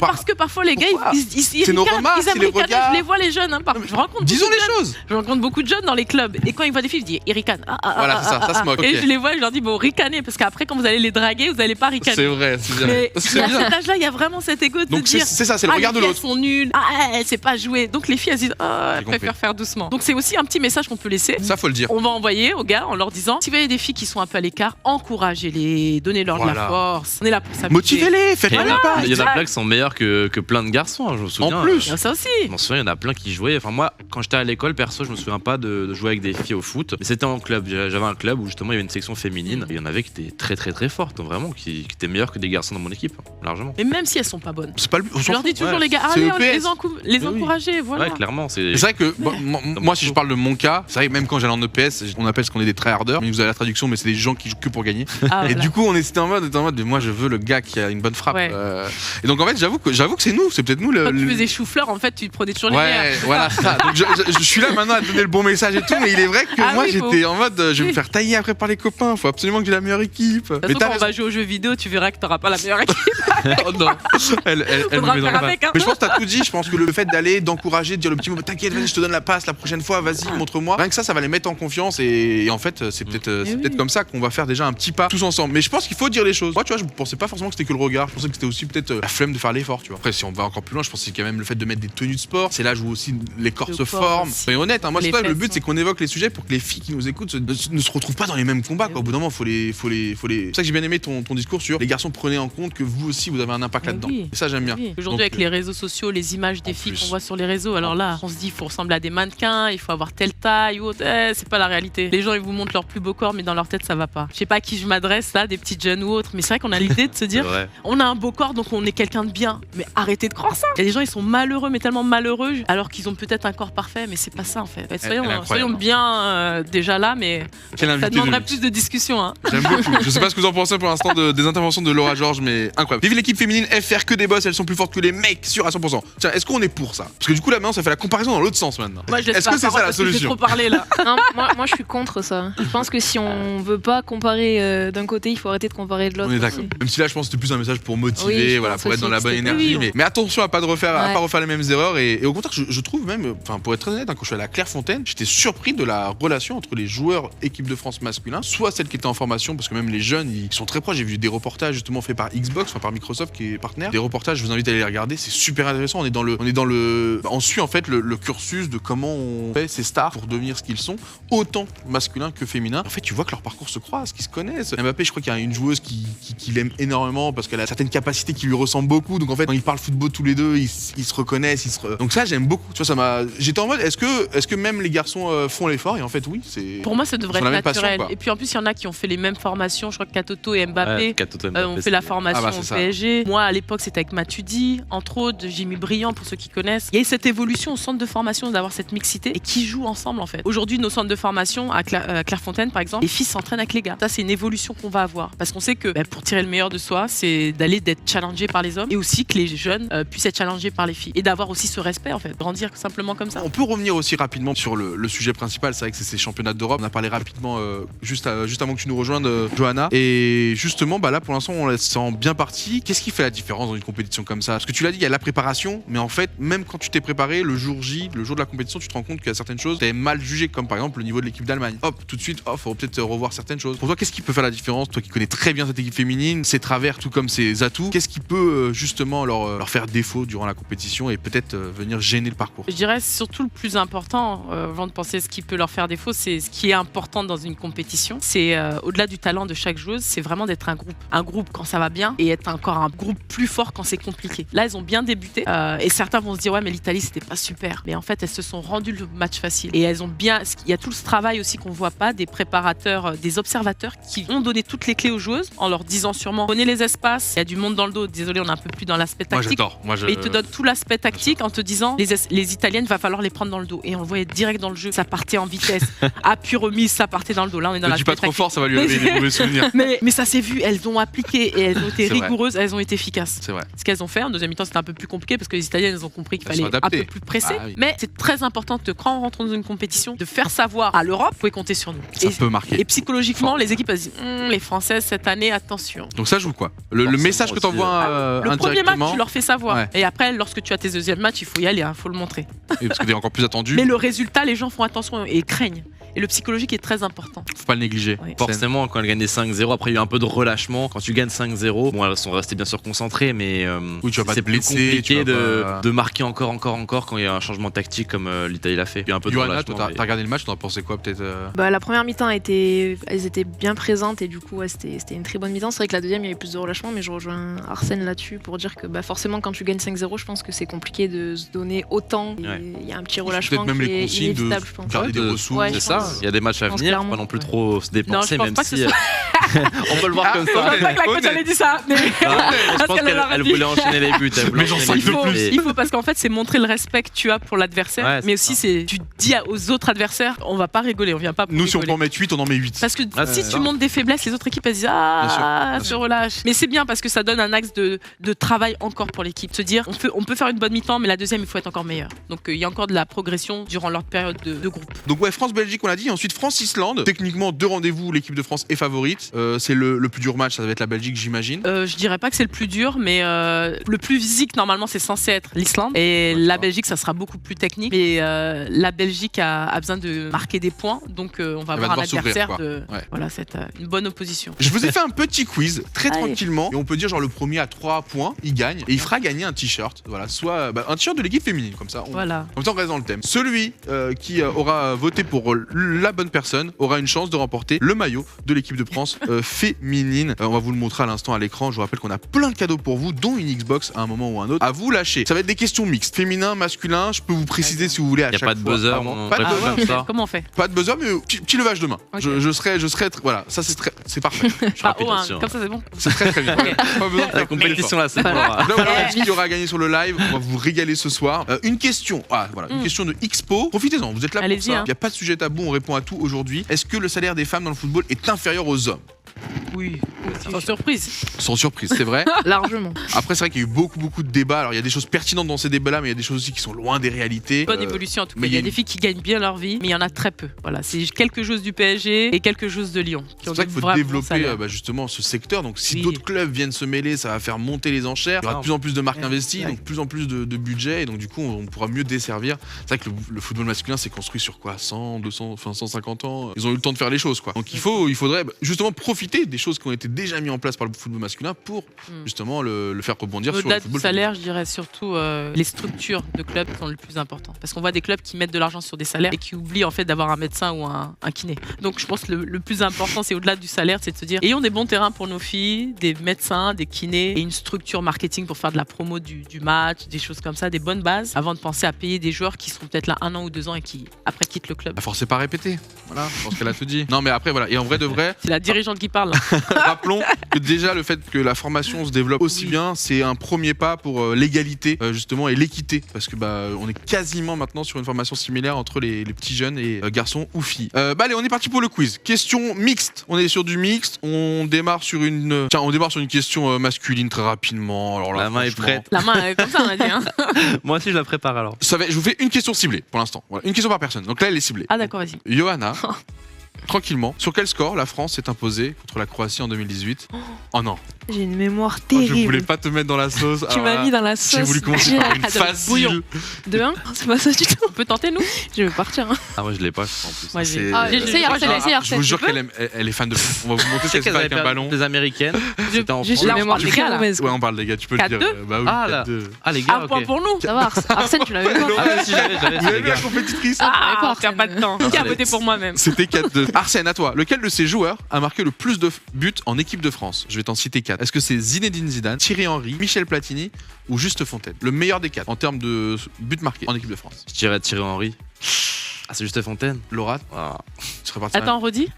parce que parfois, les gars, c'est nos remarques, c'est les regards. Je les vois, les jeunes. Je rencontre disons les choses. Je rencontre beaucoup de jeunes dans les clubs. Et quand ils voient des filles, ils disent ils ricanent. Voilà, c'est ça se moque. Et je les vois, je leur dis ricanez, parce qu'après, quand vous allez les draguer, vous allez pas ricaner. C'est vrai, c'est bien. Mais à cet âge-là, il y a vraiment cet égo de dire c'est ça, c'est le regard de l'autre. Elles sont nulles. Elle sait pas jouer. Donc les filles, elles disent elles préfèrent faire doucement. Donc c'est aussi un petit message qu'on peut laisser. Ça, faut le dire. On va envoyer aux gars en leur disant si vous avez des filles qui sont un peu à l'écart, encouragez-les, donnez-leur de la force. On est là pour ça. Motivez-les, faites-les pas. Il y en a plein qui sont meilleurs que plein de garçons, je me souviens. En plus, ça aussi. Je m'en souviens, il y en a plein qui jouaient. Enfin, moi, quand j'étais à l'école, perso, je me souviens pas de jouer avec des filles au foot. Mais c'était en club. J'avais un club où justement il y avait une section féminine. Et il y en avait qui étaient très très très fortes, vraiment, qui étaient meilleures que des garçons dans mon équipe, largement. Et même si elles sont pas bonnes. C'est pas le but. Je leur dis toujours les gars, allez, les encourager, voilà. Ouais, clairement. C'est vrai que moi, si je parle de mon cas, c'est vrai que même quand j'allais en EPS, on appelle ce qu'on est des tryharders. Mais vous avez la traduction, mais c'est des gens qui jouent que pour gagner. Et du coup, on était en mode, moi, je veux le gars qui a une bonne frappe. Et donc en fait, j'avoue que c'est nous, c'est peut-être nous le. Quand tu faisais chou-fleur, en fait, tu prenais toujours les meilleurs. Voilà ça. Donc je suis là maintenant à donner le bon message et tout, mais il est vrai que moi j'étais en mode, je vais me faire tailler après par les copains. Faut absolument que j'ai la meilleure équipe. Mais quand on va jouer aux jeux vidéo, tu verras que t'auras pas la meilleure équipe. Oh non. Elle me met dans le Mais je pense que t'as tout dit. Je pense que le fait d'aller, d'encourager, de dire le petit mot, t'inquiète, vas-y, je te donne la passe la prochaine fois, vas-y, montre-moi. Rien que ça va les mettre en confiance et en fait, c'est peut-être comme ça qu'on va faire déjà un petit pas tous ensemble. Mais je pense qu'il faut dire les choses. Moi, tu vois, je pensais pas forcément que c'était que le regard. Je pensais que c'était aussi peut-être la flemme de faire l'effort, tu vois. Après, si on va encore plus loin, je pense que c'est quand même le fait de mettre des tenues de sport. C'est l'âge où aussi les corps se forment. Soyons honnêtes, moi, c'est pas le but, c'est qu'on évoque les sujets pour que les filles qui nous écoutent ne se retrouvent pas dans les mêmes combats. Au bout d'un moment, faut les. C'est pour ça que j'ai bien aimé ton discours sur les garçons, prenez en compte que vous aussi, vous avez un impact là-dedans. Et ça, j'aime bien. Aujourd'hui, avec les réseaux sociaux, les images des filles qu'on voit sur les réseaux, alors là, on se dit, il faut ressembler à des mannequins, il faut avoir telle taille ou autre. C'est pas la réalité. Les gens, ils vous montrent leur plus beau corps, mais dans leur tête, ça va pas. Je sais pas à qui je m'adresse là, des petites jeunes ou autres, mais c'est vrai qu'on a l'idée de se dire, on a un beau corps, donc on est quelqu'un de bien. Mais arrêtez de croire ça. Il y a des gens, ils sont malheureux malheureux, mais tellement malheureux, alors qu'ils ont peut-être un corps parfait, mais c'est pas ça en fait. Soyons bien déjà là, mais ça demanderait plus de discussion. Hein. J'aime beaucoup. Je sais pas ce que vous en pensez pour l'instant des interventions de Laura Georges, mais incroyable. Vive l'équipe féminine FR, que des boss, elles sont plus fortes que les mecs, sûr à 100%. Tiens, est-ce qu'on est pour ça? Parce que du coup là maintenant ça fait la comparaison dans l'autre sens maintenant. Est-ce que c'est ça la solution? J'ai trop parlé là. Non, moi je suis contre ça. Je pense que si on veut pas comparer d'un côté, il faut arrêter de comparer de l'autre. On est d'accord. Même si là je pense que c'était plus un message pour motiver, voilà, pour être dans la bonne énergie. Mais attention à pas refaire les mêmes erreurs. Et au contraire, je trouve même, enfin pour être très honnête, quand je suis allé à Clairefontaine, j'étais surpris de la relation entre les joueurs équipe de France masculin, soit celles qui étaient en formation, parce que même les jeunes ils sont très proches. J'ai vu des reportages justement faits par Xbox, enfin par Microsoft qui est partenaire. Des reportages, je vous invite à aller les regarder, c'est super intéressant. On suit en fait le cursus de comment on fait ces stars pour devenir ce qu'ils sont, autant masculin que féminin. En fait, tu vois que leurs parcours se croisent, qu'ils se connaissent. Mbappé, je crois qu'il y a une joueuse qui l'aime énormément parce qu'elle a certaines capacités qui lui ressemblent beaucoup. Donc en fait, quand ils parlent football tous les deux, ils se reconnaissent. Donc ça, j'aime beaucoup. Tu vois, j'étais en mode, est-ce que même les garçons font l'effort? Et en fait, oui, c'est. Pour moi, ça devrait être naturel. Et puis en plus, il y en a qui ont fait les mêmes formations. Je crois que Katoto et Mbappé ont fait la formation au PSG. Moi, à l'époque, c'était avec Matuidi, entre autres, Jimmy Briand, pour ceux qui connaissent. Il y a eu cette évolution au centre de formation d'avoir cette mixité et qui jouent ensemble en fait. Aujourd'hui, nos centres de formation à Clairefontaine, par exemple, les filles s'entraînent avec les gars. Ça, c'est une évolution qu'on va avoir parce qu'on sait que pour tirer le meilleur de soi, c'est d'être challengé par les hommes et aussi que les jeunes puissent être challengés par les filles et d'avoir aussi ce respect en fait, grandir simplement comme ça. On peut revenir aussi rapidement sur le sujet principal. C'est vrai que c'est ces championnats d'Europe. On a parlé rapidement juste avant que tu nous rejoignes, Johanna. Et justement, là pour l'instant, on la sent bien partie. Qu'est-ce qui fait la différence dans une compétition comme ça? Parce que tu l'as dit, il y a la préparation, mais en fait, même quand tu t'es préparé, le jour J, le jour de la compétition, tu te rends compte qu'il y a certaines choses t'es mal jugé, comme par exemple le niveau de l'équipe d'Allemagne. Hop, tout de suite, faut peut-être revoir certaines choses. Pour toi, qu'est-ce qui peut faire la différence? Toi qui connais très bien cette équipe féminine, ses travers tout comme ses atouts, qu'est-ce qui peut justement leur faire défaut durant la compétition et peut-être venir gêner le parcours? Je dirais surtout le plus important, avant de penser ce qui peut leur faire défaut, c'est ce qui est important dans une compétition. C'est au-delà du talent de chaque joueuse, c'est vraiment d'être un groupe. Un groupe quand ça va bien et être encore un groupe plus fort quand c'est compliqué. Là, elles ont bien débuté et certains vont se dire ouais mais l'Italie c'était pas super. Mais en fait, elles se sont rendues le match facile et elles ont bien. Il y a tout ce travail aussi qu'on voit pas des préparateurs, des observateurs qui ont donné toutes les clés aux joueuses en leur disant sûrement prenez les espaces. Il y a du monde dans le dos. Désolé, on est un peu plus dans l'aspect tactique. Moi, mais ils te donnent tout l'aspect tactique en te disant les Italiennes va falloir les prendre dans le dos et on le voyait direct dans le jeu. Ça partait en vitesse, appui remise, ça partait dans le dos. Là, on est dans l'aspect pas trop fort, ça va lui donner des mauvais souvenirs. Mais ça s'est vu. Elles ont appliqué et elles ont été rigoureuses. Elles ont été efficaces. C'est vrai. Ce qu'elles ont fait en deuxième mi-temps, c'était un peu plus compliqué parce que les Italiennes elles ont compris qu'il fallait un peu plus presser. Oui. Mais c'est très important quand on rentre dans une compétition de faire savoir à l'Europe, vous pouvez compter sur nous. Ça peut marquer. Et psychologiquement, les équipes elles se disent les Françaises cette année, attention. Donc ça joue quoi? Le message que tu envoies le premier match, tu leur fais savoir. Ouais. Et après, lorsque tu as tes deuxièmes matchs, il faut y aller, faut le montrer. Et parce que t'es encore plus attendu. Mais le résultat, les gens font attention et craignent. Et le psychologique est très important. Faut pas le négliger. Oui. Forcément, quand elles gagnaient 5-0, après il y a eu un peu de relâchement. Quand tu gagnes 5-0, bon, elles sont restées bien sûr concentrées, mais c'est plus compliqué de marquer encore quand il y a un changement tactique comme l'Italie l'a fait. Il y a un peu de Johanna, relâchement. toi, t'as regardé le match, t'en as pensé quoi peut-être La première mi-temps, elles étaient bien présentes et du coup, c'était une très bonne mi-temps. C'est vrai que la deuxième, il y avait plus de relâchement, mais je rejoins Arsène là-dessus pour dire que forcément, quand tu gagnes 5-0, je pense que c'est compliqué de se donner autant. Il y a un petit relâchement même qui les est consignes inévitable, je pense. Garder des ressources. C'est ça. Il y a des matchs à venir, pas non plus trop se dépenser, même si on peut le voir comme ça. Je pense pas que la coach avait dit ça. Mais je pense qu'elle voulait enchaîner les buts. Il faut parce qu'en fait, c'est montrer le respect que tu as pour l'adversaire, mais aussi tu dis aux autres adversaires, on va pas rigoler, on vient pas. Nous, si on peut en mettre 8, on en met 8. Parce que si tu montres des faiblesses, les autres équipes elles disent se relâche. Mais c'est bien parce que ça donne un axe de travail encore pour l'équipe. Se dire, on peut faire une bonne mi-temps, mais la deuxième, il faut être encore meilleur. Donc il y a encore de la progression durant leur période de groupe. Donc France-Belgique, on l'a dit. Ensuite France-Islande. Techniquement, 2 rendez-vous. L'équipe de France est favorite. C'est le plus dur match, ça va être la Belgique, j'imagine. Je dirais pas que c'est le plus dur, mais le plus physique normalement c'est censé être l'Islande et la Belgique ça sera beaucoup plus technique. Mais la Belgique a besoin de marquer des points, donc on va avoir un adversaire voilà, c'est une bonne opposition. Je vous ai fait un petit quiz très tranquillement et on peut dire genre le premier à 3 points, il gagne et il fera gagner un t-shirt. Voilà, soit un t-shirt de l'équipe féminine comme ça. Voilà. Comme ça on reste dans le thème. Celui qui aura voté pour la bonne personne aura une chance de remporter le maillot de l'équipe de France féminine. On va vous le montrer à l'instant à l'écran. Je vous rappelle qu'on a plein de cadeaux pour vous, dont une Xbox à un moment ou un autre. À vous lâcher. Ça va être des questions mixtes, féminin, masculin. Je peux vous préciser si vous voulez à chaque fois. Y a pas de buzzer. Pas de buzzer. Comme ça. Comment on fait? Pas de buzzer, mais petit levage de main. Okay. Je serai voilà, ça c'est parfait. Pas haut, hein. Comme ça c'est bon. C'est très vite. Pas besoin de La faire compétition là, c'est Voilà. fort. Là, on a dit qu'il y aura gagné sur le live. On va vous régaler ce soir. Une question. Une question de Expo. Profitez-en. Vous êtes là pour Allez-y, ça. hein. Il n'y a pas de sujet tabou. On répond à tout aujourd'hui. Est-ce que le salaire des femmes dans le football est inférieur aux hommes? Oui. Sans surprise. Sans surprise, c'est vrai. Largement. Après, c'est vrai qu'il y a eu beaucoup de débats. Alors, il y a des choses pertinentes dans ces débats-là, mais il y a des choses aussi qui sont loin des réalités. Bonne évolution en tout cas. mais Il y a des filles qui gagnent bien leur vie, mais il y en a très peu. Voilà, c'est quelque chose du PSG et quelque chose de Lyon. C'est pour ça qu'il faut développer justement ce secteur. Donc, si d'autres clubs viennent se mêler, ça va faire monter les enchères. Il y aura de plus en plus de marques investies, donc de plus en plus de budget. Et donc, du coup, on pourra mieux desservir. C'est vrai que le football masculin s'est construit sur quoi 100, 200, 150 ans. Ils ont eu le temps de faire les choses, quoi. Donc, il faudrait justement profiter des choses qui ont été déjà mises en place par le football masculin pour justement le faire rebondir sur le au-delà football du salaire, je dirais surtout les structures de clubs sont le plus important. Parce qu'on voit des clubs qui mettent de l'argent sur des salaires et qui oublient en fait d'avoir un médecin ou un kiné. Donc je pense que le plus important, c'est au-delà du salaire, c'est de se dire ayons des bons terrains pour nos filles, des médecins, des kinés et une structure marketing pour faire de la promo du match, des choses comme ça, des bonnes bases, avant de penser à payer des joueurs qui seront peut-être là 1 an ou 2 ans et qui après quittent le club. À force, c'est pas répété. Voilà, je pense qu'elle a tout dit. Non, mais après, voilà. Et en vrai de vrai, C'est la dirigeante qui parle. rappelons que déjà le fait que la formation se développe aussi bien, c'est un premier pas pour l'égalité justement et l'équité, parce que on est quasiment maintenant sur une formation similaire entre les petits jeunes et garçons ou filles. Allez, on est parti pour le quiz. Question mixte. On est sur du mixte. On démarre sur une question masculine très rapidement. Alors là, La main est prête. La main comme ça on a dit. Hein. Moi aussi, je la prépare alors. Je vous fais une question ciblée pour l'instant. Voilà, une question par personne. Donc là, elle est ciblée. Ah d'accord, vas-y. Johanna. Tranquillement, sur quel score la France s'est imposée contre la Croatie en 2018? Oh non, J'ai une mémoire je voulais terrible. pas te mettre dans la sauce. Tu Alors m'as là, mis dans la sauce. j'ai voulu commencer par une Ah, dans le bouillon. facile. 2-1. C'est pas ça du tout. On peut tenter nous? Je vais partir. Hein. Ah, moi, je l'ai pas, en plus. Moi j'ai. Ah, j'ai- c'est j'ai- Arsène, j'ai- c'est Je vous jure qu'elle est fan de foot. On va vous montrer ce qu'elle fait avec un ballon. Les Américaines. C'était en J'ai France. une Là, on mémoire parle des très gars, là. mauvaise. Ouais, on parle des gars, tu peux le dire. 4-2. Bah oui, Ah, là. 4-2. Ah, les gars, Un ok. point pour nous. Ça va, Arsène, tu l'avais pas. Ah, ouais, si, j'avais, Vous c'est avez les vu la gars. compétitrice? Ah, pas on perd pas de temps. Qui a voté pour moi-même? C'était 4-2. Arsène, à toi. Lequel de ces joueurs a marqué le plus de buts en équipe de France? Je vais t'en citer 4. Est-ce que c'est Zinedine Zidane, Thierry Henry, Michel Platini ou Juste Fontaine? Le meilleur des 4 en termes de buts marqués en équipe de France. Je dirais Thierry Henry. Ah, c'est juste Fontaine. Laura, Ah. tu serais parti. Attends, redis.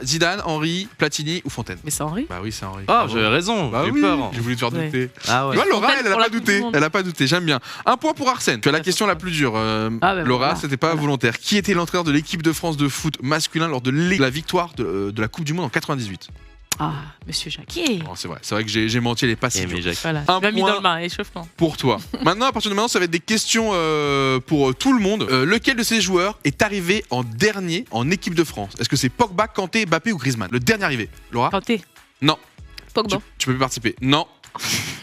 Zidane, Henry, Platini ou Fontaine? Mais c'est Henri. Bah oui, c'est Henry. Ah, Bravo. j'avais raison. Bah J'ai oui, peur. j'ai voulu te faire Ouais. douter. Ah, ouais. Tu vois, Laura, Fontaine elle a pour pas la Coupe douté. du Monde. Elle a pas douté, j'aime bien. Un point pour Arsène. Tu as la question la plus dure. Ah, bah, Laura, voilà. c'était pas volontaire. Qui était l'entraîneur de l'équipe de France de foot masculin lors de la victoire de la Coupe du Monde en 98? Ah, Monsieur Jacquier. Oh, c'est vrai que j'ai menti, elle est pas si Et dure. mais Jacques. Voilà. Un Tu m'as mis point. dans le bain, échauffement. Pour toi. Maintenant, à partir de maintenant, ça va être des questions pour tout le monde. Lequel de ces joueurs est arrivé en dernier en équipe de France? Est-ce que c'est Pogba, Kanté, Mbappé ou Griezmann? Le dernier arrivé. Laura? Kanté. Non. Pogba. Tu peux plus participer. Non.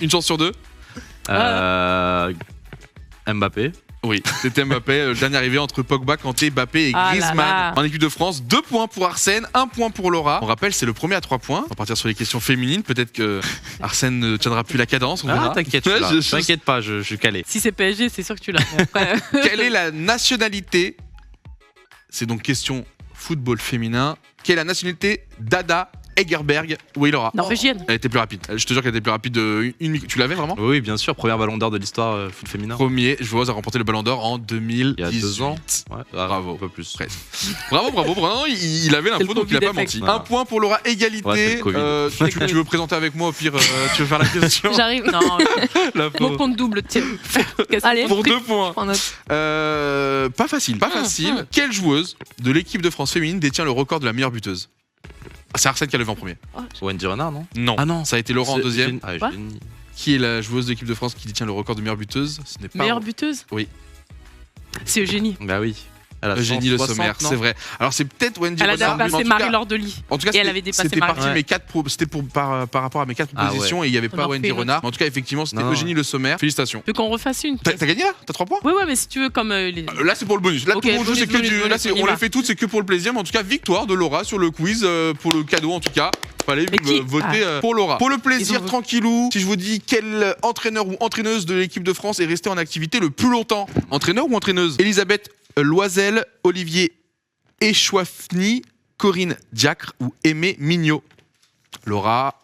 Une chance sur 2. Mbappé. Oui, c'était Mbappé, le dernier arrivé entre Pogba, Kanté, Mbappé et Ah là Griezmann là. en équipe de France. 2 points pour Arsène, 1 point pour Laura. On rappelle, c'est le premier à 3 points. On va partir sur les questions féminines. Peut-être que Arsène ne tiendra plus la cadence. On Ah, verra. t'inquiète, je suis là. Ouais, je- T'inquiète pas, je suis calé. Si c'est PSG, c'est sûr que tu l'as. Mais après, Quelle est la nationalité? C'est donc question football féminin. Quelle est la nationalité d'Ada Egerberg? Oui, Laura. Norvégienne. Elle était plus rapide. Je te jure qu'elle était plus rapide. Tu l'avais vraiment? Oui, bien sûr, premier ballon d'or de l'histoire foot féminin. Premier joueuse à remporter le Ballon d'Or en 2018. Il y a 2 ans. Ouais, Bravo. Un peu plus. Presque. Bravo. Non, il avait C'est l'info, le donc il a pas Covid menti. effect. Un point pour Laura, égalité. Ouais, c'est le Covid. Tu veux présenter avec moi, au pire, tu veux faire la question? J'arrive. Non, La mon pauvre. compte double, tiens. Allez. Pour 2 points. Prends note. Pas facile. Quelle joueuse de l'équipe de France féminine détient le record de la meilleure buteuse? C'est Arsène qui a levé en premier. Wendy Renard, non? Non. Ah non. Ça a été Laurent en C'est- deuxième. Ah, Quoi génie. Qui est la joueuse de l'équipe de France qui détient le record de meilleure buteuse? Ce n'est pas Meilleure buteuse? Oui. C'est Eugénie. Bah oui. Elle a Eugénie Le 160, Sommer, non c'est vrai. Alors c'est peut-être Wendy Elle a Renard, mais en dépassé tout cas- Marie-Laure Delis. En tout cas, Et elle avait dépassé c'était Marie. parti Ouais. mes 4 c'était par rapport à mes 4 Ah propositions et il n'y avait On pas en Wendy refait une Renard. Mais en tout cas, effectivement, c'était Non. Eugénie Le Sommer. Félicitations. Tu veux qu'on refasse une? T'as gagné là? T'as 3 points? Ouais, mais si tu veux, comme les. Là c'est pour le bonus. Là Ok, tout le monde joue, bonus, c'est que bonus, du. bonus, Là c'est- on y on va. les fait toutes, c'est que pour le plaisir. Mais en tout cas, victoire de Laura sur le quiz pour le cadeau en tout cas. Fallait Mais qui voter pour Laura. Pour le plaisir, Ils ont- tranquillou. Si je vous dis quel entraîneur ou entraîneuse de l'équipe de France est resté en activité le plus longtemps? Entraîneur ou entraîneuse? Elisabeth Loisel, Olivier Echouafny, Corinne Diacre ou Aimé Mignot? Laura,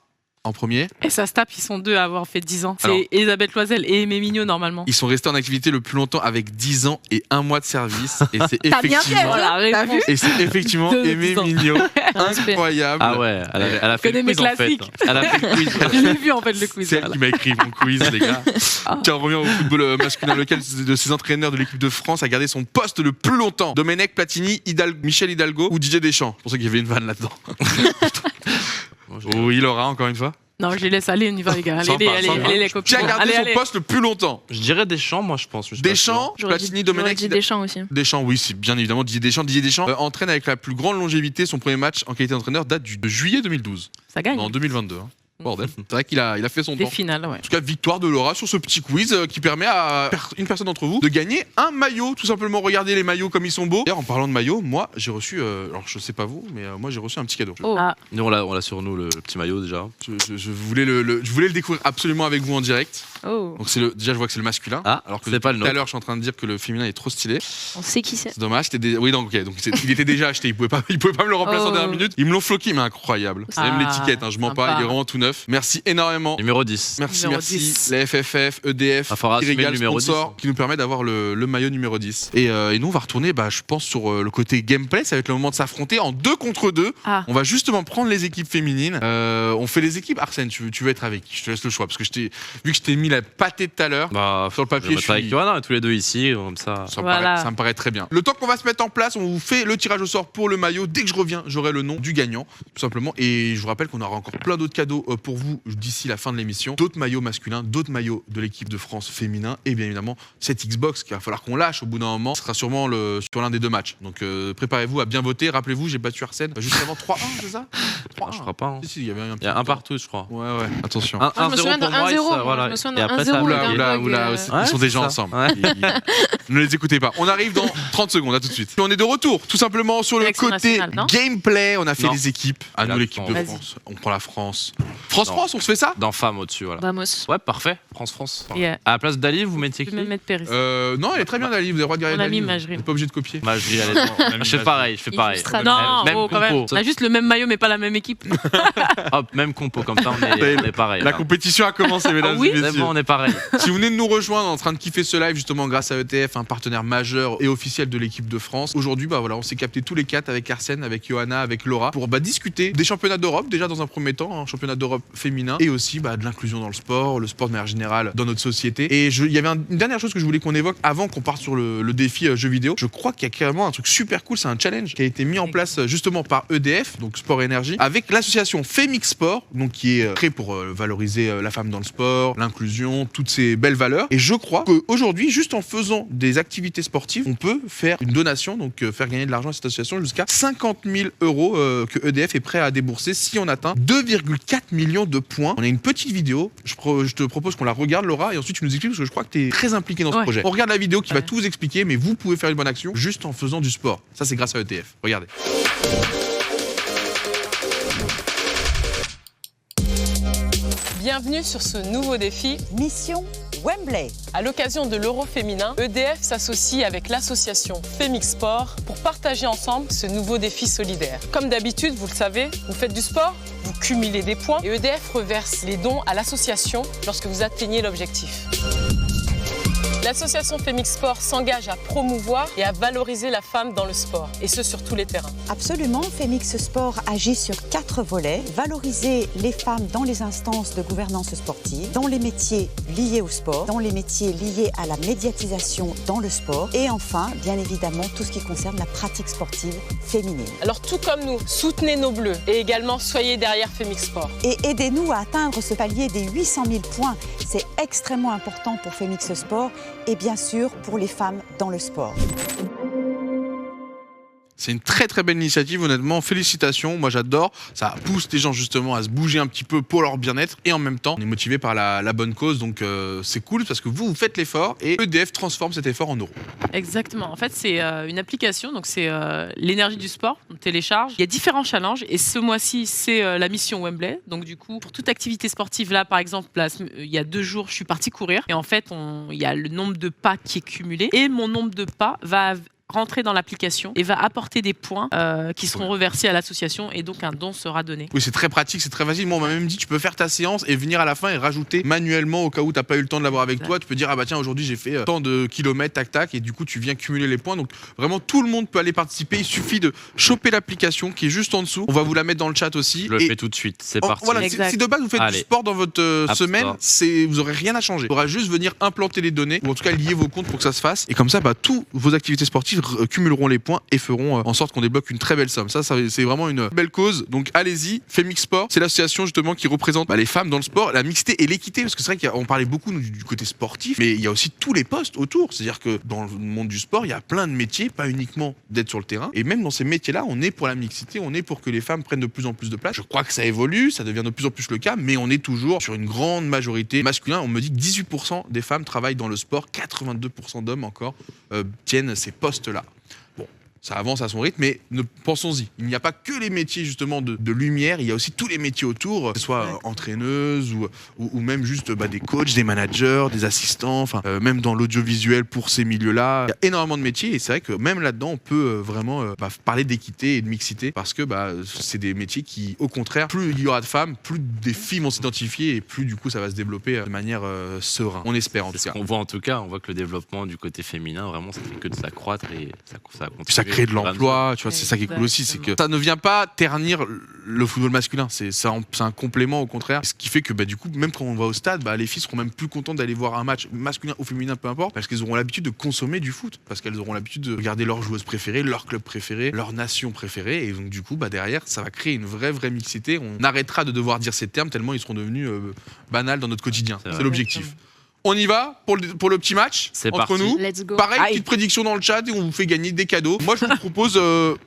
en premier. Et ça se tape, ils sont deux à avoir fait 10 ans. Alors- C'est Elisabeth Loisel et Aimé Mignot, normalement. Ils sont restés en activité le plus longtemps avec 10 ans et 1 mois de service. Et c'est T'as bien fait, effectivement, voilà, t'as vu? et c'est effectivement De Aimé 10 ans. Mignot. Incroyable. Ah ouais, elle a fait Connais le mes quiz en fait. classiques. Elle a fait le quiz. Je l'ai vu en fait le quiz. C'est elle voilà. qui m'a écrit mon quiz, les gars. Qui revient au football masculin, lequel de ses entraîneurs de l'équipe de France a gardé son poste le plus longtemps. Domenech, Platini, Michel Hidalgo ou Didier Deschamps. Je pensais qu'il y avait une vanne là-dedans. Oui, Laura, encore une fois. Non, je les laisse aller, on y va les gars. Sympa, Allez, sympa. les Qui copains. a gardé Allez, son allez. poste le plus longtemps? Je dirais Deschamps, moi je pense. je suis pas Deschamps, J'aurais Platini, dit Domenech, Deschamps aussi. Deschamps, oui, c'est bien évidemment Didier Deschamps. Didier Deschamps entraîne avec la plus grande longévité. Son premier match en qualité d'entraîneur date de juillet 2012. Ça gagne. En 2022. Hein. Bordel. C'est vrai qu'il a fait son Des temps. finales, ouais. En tout cas, victoire de Laura sur ce petit quiz qui permet à une personne d'entre vous de gagner un maillot. Tout simplement, regardez les maillots comme ils sont beaux. D'ailleurs, en parlant de maillots, moi, j'ai reçu, alors je sais pas vous, mais moi, j'ai reçu un petit cadeau. Oh. Ah, Nous on l'a sur nous le petit maillot déjà. Je voulais je voulais le découvrir absolument avec vous en direct. Oh, Donc déjà, je vois que c'est le masculin. Ah, alors que c'est pas le tout à nôtre. l'heure, je suis en train de dire que le féminin est trop stylé. on sait qui c'est. C'est dommage. Oui, donc, ok, donc il était déjà acheté. Ils pouvaient pas me le remplacer en Oh. dernière minute. Ils me l'ont floqué, mais incroyable. C'est même Ah, l'étiquette. Je mens pas. sympa. Il est vraiment tout neuf. Merci énormément. Numéro 10. Merci, Numéro merci. 10. La FFF, EDF, Il faudra assumer Irrégal, le numéro sponsor, 10. qui nous permet d'avoir le maillot numéro 10. Et nous, on va retourner, je pense, sur le côté gameplay. Ça va être le moment de s'affronter en 2 contre 2. Ah. On va justement prendre les équipes féminines. On fait les équipes. Arsène, tu veux être avec qui? Je te laisse le choix, parce que vu que je t'ai mis la pâtée tout à l'heure, Bah, sur le papier, je vais mettre avec Johanna, tous les deux ici, comme ça. Voilà. ça me paraît très bien. Le temps qu'on va se mettre en place, on vous fait le tirage au sort pour le maillot. Dès que je reviens, j'aurai le nom du gagnant, tout simplement. Et je vous rappelle qu'on aura encore plein d'autres cadeaux pour vous d'ici la fin de l'émission. D'autres maillots masculins, d'autres maillots de l'équipe de France féminin et bien évidemment cette Xbox qu'il va falloir qu'on lâche au bout d'un moment. Ce sera sûrement sur l'un des 2 matchs. Donc préparez-vous à bien voter. Rappelez-vous, j'ai battu Arsène juste avant 3-1, c'est ça? 3-1. Je crois pas. Hein. Si, il y avait un Il y a un partout, je crois. Ouais, attention. Un Moi, je me 1-0 souviens pour d'un moi. 1-0, et moi, ça, voilà. je me souviens Et d'un après, 1-0, ça le va. gars. Oula, Ouais, ils sont déjà ça. ensemble. Ouais. Ne les écoutez pas. On arrive dans 30 secondes, à tout de suite. On est de retour, tout simplement sur le Sélection côté nationale, non gameplay. On a fait Non. les équipes. À La nous, l'équipe de France. France. On prend la France. Non. France, on se fait ça? Dans femme au-dessus, voilà. Vamos. Ouais, parfait. France. Et, À la place d'Ali, vous mettiez tu qui peux même mettre Péris. Non, elle est très bien, la livre. Vous avez le droit de garder On a la mis livre. Majri. Vous n'êtes pas obligé de copier. Bah, je dis, allez, je fais pareil, je fais pareil. Illustra- Non, Même oh, quand même. compo. On a juste le même maillot, mais pas la même équipe. Hop, même compo, comme ça, on est pareil. La là. compétition a commencé, mesdames oui et C'est messieurs. bon, on est pareil. Si vous venez de nous rejoindre en train de kiffer ce live, justement grâce à ETF, un partenaire majeur et officiel de l'équipe de France, aujourd'hui, on s'est capté tous les 4 avec Arsène, avec Johanna, avec Laura, pour discuter des championnats d'Europe, déjà dans un premier temps, un championnat d'Europe féminin, et aussi de l'inclusion dans le sport de manière générale dans notre société. Et il y avait une dernière chose que je voulais qu'on évoque avant qu'on parte sur le défi jeu vidéo. Je crois qu'il y a carrément un truc super cool, c'est un challenge qui a été mis en place justement par EDF, donc Sport Énergie, avec l'association Femix Sport, donc qui est créée pour valoriser la femme dans le sport, l'inclusion, toutes ces belles valeurs. Et je crois qu'aujourd'hui, juste en faisant des activités sportives, on peut faire une donation, donc faire gagner de l'argent à cette association jusqu'à 50 000 euros que EDF est prêt à débourser si on atteint 2,4 millions de points. On a une petite vidéo, je te propose qu'on la regarde, Laura, et ensuite tu nous expliques parce que je crois que tu es très impliqué dans ce Ouais. projet. On regarde la vidéo qui va Ouais. tout vous expliquer, mais vous pouvez faire une bonne action juste en faisant du sport. Ça, c'est grâce à ETF. Regardez. Bienvenue sur ce nouveau défi. Mission Wembley. À l'occasion de l'Euro féminin, EDF s'associe avec l'association Femix Sport pour partager ensemble ce nouveau défi solidaire. Comme d'habitude, vous le savez, vous faites du sport, vous cumulez des points et EDF reverse les dons à l'association lorsque vous atteignez l'objectif. L'association Femix Sport s'engage à promouvoir et à valoriser la femme dans le sport, et ce sur tous les terrains. Absolument, Femix Sport agit sur 4 volets. Valoriser les femmes dans les instances de gouvernance sportive, dans les métiers liés au sport, dans les métiers liés à la médiatisation dans le sport, et enfin, bien évidemment, tout ce qui concerne la pratique sportive féminine. Alors tout comme nous, soutenez nos bleus et également soyez derrière Femix Sport. Et aidez-nous à atteindre ce palier des 800 000 points. C'est extrêmement important pour Femix Sport et bien sûr pour les femmes dans le sport. C'est une très très belle initiative, honnêtement, félicitations, moi j'adore, ça pousse les gens justement à se bouger un petit peu pour leur bien-être et en même temps on est motivé par la bonne cause, donc c'est cool parce que vous faites l'effort et EDF transforme cet effort en euros. Exactement. En fait, c'est une application, donc c'est l'énergie du sport. On télécharge. Il y a différents challenges et ce mois-ci, c'est la mission Wembley. Donc du coup, pour toute activité sportive, là, par exemple, il y a 2 jours, je suis partie courir et en fait, il y a le nombre de pas qui est cumulé et mon nombre de pas va rentrer dans l'application et va apporter des points qui seront reversés à l'association et donc un don sera donné. Oui, c'est très pratique, c'est très facile. Moi, on m'a même dit, tu peux faire ta séance et venir à la fin et rajouter manuellement au cas où t'as pas eu le temps de l'avoir avec toi. Tu peux dire, ah bah tiens, aujourd'hui j'ai fait tant de kilomètres, tac tac, et du coup tu viens cumuler les points. Donc vraiment tout le monde peut aller participer. Il suffit de choper l'application qui est juste en dessous. On va vous la mettre dans le chat aussi. Je le fais tout de suite, c'est parti. Voilà, si de base vous faites du sport dans votre semaine, Store. vous aurez rien à changer. Il faudra juste venir implanter les données ou en tout cas lier vos comptes pour que ça se fasse. Et comme ça, bah, toutes vos activités sportives cumuleront les points et feront en sorte qu'on débloque une très belle somme. Ça c'est vraiment une belle cause. Donc allez-y, Femix Sport, c'est l'association justement qui représente les femmes dans le sport, la mixité et l'équité, parce que c'est vrai qu'on parlait beaucoup du côté sportif, mais il y a aussi tous les postes autour. C'est-à-dire que dans le monde du sport, il y a plein de métiers, pas uniquement d'être sur le terrain. Et même dans ces métiers-là, on est pour la mixité, on est pour que les femmes prennent de plus en plus de place. Je crois que ça évolue, ça devient de plus en plus le cas, mais on est toujours sur une grande majorité masculin. On me dit que 18% des femmes travaillent dans le sport, 82% d'hommes encore tiennent ces postes-là. Ça avance à son rythme, mais pensons-y. Il n'y a pas que les métiers justement de lumière, il y a aussi tous les métiers autour, que ce soit entraîneuse ou même juste des coachs, des managers, des assistants, même dans l'audiovisuel pour ces milieux-là. Il y a énormément de métiers et c'est vrai que même là-dedans, on peut vraiment parler d'équité et de mixité parce que c'est des métiers qui, au contraire, plus il y aura de femmes, plus des filles vont s'identifier et plus du coup ça va se développer de manière sereine. On espère en tout cas. On voit on voit que le développement du côté féminin, vraiment, ça fait que de s'accroître et ça continue. Ça crée de l'emploi, tu vois, c'est ça qui est cool aussi, c'est que ça ne vient pas ternir le football masculin, c'est un complément au contraire, ce qui fait que du coup, même quand on va au stade, les filles seront même plus contentes d'aller voir un match masculin ou féminin, peu importe, parce qu'elles auront l'habitude de consommer du foot, parce qu'elles auront l'habitude de regarder leurs joueuses préférées, leur club préféré, leur nation préférée, et donc du coup, derrière, ça va créer une vraie mixité. On arrêtera de devoir dire ces termes tellement ils seront devenus banals dans notre quotidien. C'est l'objectif. On y va pour le petit match entre parti. nous. Let's go. Pareil, petite prédiction dans le chat et on vous fait gagner des cadeaux. Moi, je vous propose,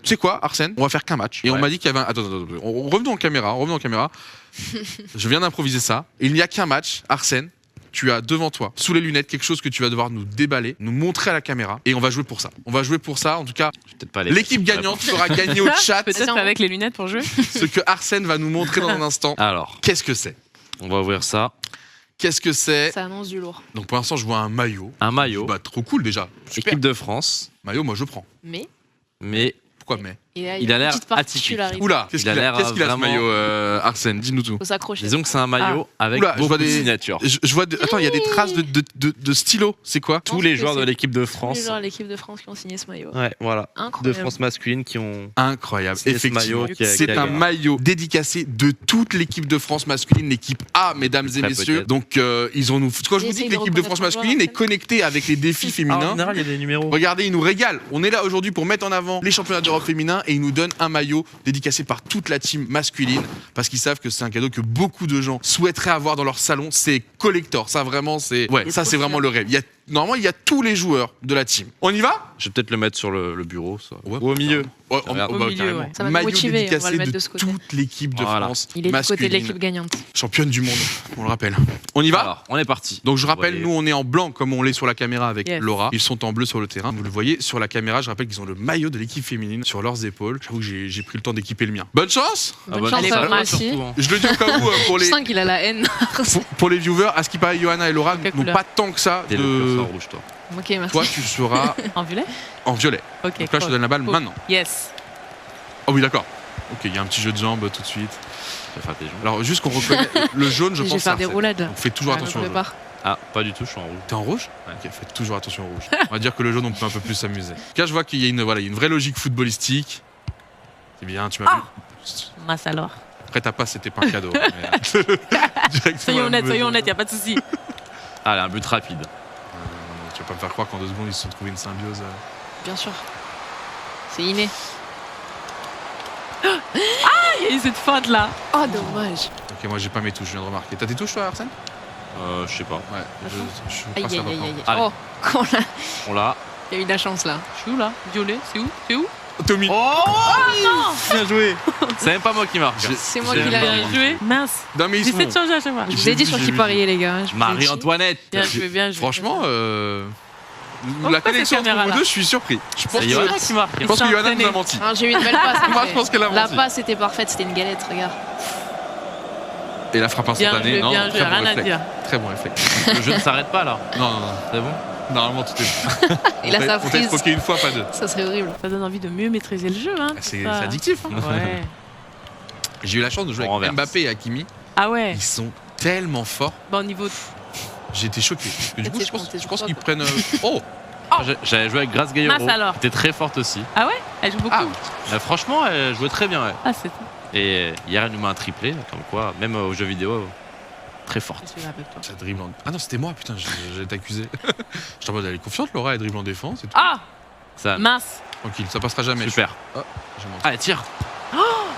c'est quoi, Arsène? On va faire qu'un match. Et on m'a dit qu'il y avait un... Attends, revenons en caméra. Je viens d'improviser ça. Il n'y a qu'un match, Arsène. Tu as devant toi, sous les lunettes, quelque chose que tu vas devoir nous déballer, nous montrer à la caméra, et on va jouer pour ça. En tout cas, l'équipe gagnante fera gagner au chat Peut-être avec les lunettes pour jouer. ce que Arsène va nous montrer dans un instant. Alors, Qu'est-ce que c'est? on va ouvrir ça. Qu'est-ce que c'est? Ça annonce du lourd. Donc pour l'instant, je vois un maillot. Un maillot. Trop cool déjà. Super. Équipe de France. Maillot, moi je prends. Mais Pourquoi mais? Et là, Il a l'air une petite particularité. Oula, qu'est-ce Il a qu'il a, l'air qu'est-ce qu'il a ce vraiment- maillot, Arsène? Dis-nous tout. Faut s'accrocher. disons que c'est un maillot avec Oula, je beaucoup vois de des- signatures. Je vois. Attends, il y a des traces de stylo. C'est quoi? Tous les que joueurs de c'est l'équipe de Tous France. les joueurs de l'équipe de France qui ont signé ce maillot. Ouais, voilà. De Incroyable. France masculine qui ont. Incroyable. C'est ce Effectivement, maillot qui a- c'est qui a un gagné. maillot dédicacé de toute l'équipe de France masculine, l'équipe A, mesdames et Très messieurs. peut-être. Donc ils ont nous. Quand je vous dis Essayez que de l'équipe de France reconnaître masculine le est joueur, connectée avec les défis féminins. général, il y a des numéros. Regardez, ils nous régalent. On est là aujourd'hui pour mettre en avant les championnats d'Europe féminins et ils nous donnent un maillot dédicacé par toute la team masculine parce qu'ils savent que c'est un cadeau que beaucoup de gens souhaiteraient avoir dans leur salon. C'est collector. Ça vraiment, c'est ça c'est vraiment le rêve. Normalement, il y a tous les joueurs de la team. On y va? Je vais peut-être le mettre sur le bureau, ça. Ouais, Ou au milieu. Au milieu, carrément. ouais. Ça va nous Maillot motiver, on va dédicacé le mettre de de ce côté. toute l'équipe de Voilà. France Il est du côté de masculine. l'équipe gagnante. Championne du monde, on le rappelle. On y va? Alors, on est parti. Donc je rappelle, Voyez. nous on est en blanc comme on l'est sur la caméra avec Yes. Laura. Ils sont en bleu sur le terrain. Vous le voyez sur la caméra. Je rappelle qu'ils ont le maillot de l'équipe féminine sur leurs épaules. J'avoue que j'ai pris le temps d'équiper le mien. Bonne chance. Bonne bonne chance allez, à pas moi mal, aussi. surtout, hein. Je le dis au cas où pour Je les, sens qu'il a la haine. pour les viewers. À ce qui paraît, Johanna et Laura Quelle n'ont couleur? pas tant que ça T'es le de. curseur rouge, toi. Ok, merci. Toi, tu seras En violet. en violet. Ok. Donc là, je te donne la balle Cool. maintenant. Yes. Oh oui, d'accord. Ok, il y a un petit jeu de jambes tout de suite. Je vais faire tes jambes. Alors juste qu'on reconnaît le jaune, je Je pense. vais faire c'est des Arsène. roulades. Donc fais toujours Ah, je attention me au jaune. prépare. Ah, pas du tout, je suis en rouge. T'es en rouge? Ouais. Ok, faites toujours attention au rouge. On va dire que le jaune, on peut un peu plus s'amuser. Là, je vois qu'il y a une vraie logique footballistique. C'est bien, tu m'as vu. Mince alors. Après, ta passe, c'était pas un cadeau. Mais, directement Soyons à honnêtes, la maison. y a pas de souci. Allez, un but rapide. Tu vas pas me faire croire qu'en 2 secondes, ils se sont trouvés une symbiose. Bien sûr. C'est inné. Il y a eu cette feinte là. Oh, dommage. Ok, moi, j'ai pas mes touches, je viens de remarquer. T'as tes touches, toi, Arsène? Je sais pas. Ouais, je suis Aïe, pas aïe, sûr aïe, d'entendre. aïe. Allez. Oh, qu'on l'a- On l'a. il y a eu de la chance là. Je suis où là? Violet, c'est où? C'est où? Tommy. Bien joué. C'est même pas moi qui marque. J'ai- C'est moi J'ai qui bien l'ai. Bien joué. Mince. Non, mais ils J'essaie de sont. changer à chaque fois. Je vous ai dit sur j'ai qui vu. parier, les gars. Je vous ai dit. Marie-Antoinette. Bien joué, bien joué. Franchement, Pourquoi la connexion cette entre vous caméra-là? deux, je suis surpris. Je pense C'est que, Johanna qui marque. je pense que Putain, Johanna nous a tenez. menti. Ah, j'ai eu une belle passe. Moi, après. je pense qu'elle a La menti. passe était parfaite, c'était une galette, regarde. Et la frappe Bien instantanée, joué, non, bien joué. très bon Rien à réflexe. dire. Très bon réflexe. Le jeu ne s'arrête pas là. Non, non, non. C'est bon. Normalement, tout est. Et là, ça On t'a frise. escroqué une fois, pas deux. Ça serait horrible. Ça donne envie de mieux maîtriser le jeu. Hein, C'est ça. addictif. Hein. Ouais. J'ai eu la chance de jouer On avec renverse. Mbappé et Hakimi. Ah ouais. Ils sont tellement forts. Bon, au niveau. J'ai été choqué. Parce que du coup, T'es je pense, compté je sur pense toi, qu'ils quoi. prennent. Oh J'avais joué avec Grace Gayoro. Mince alors. Qui était très forte aussi. Ah ouais. Elle joue beaucoup. Ah. Franchement, elle jouait très bien. Ouais. Ah, c'est. Et hier, elle nous met un triplé. Comme quoi, même aux jeux vidéo, très forte. Je suis là avec toi. Ça dribble en. Ah non, c'était moi, putain, j'ai été accusé. Je t'en mode, elle est confiante, Laura, elle dribble en défense et tout. Ah, Ça, mince. Tranquille, ça passera jamais. super. J'ai menti. Allez, tire.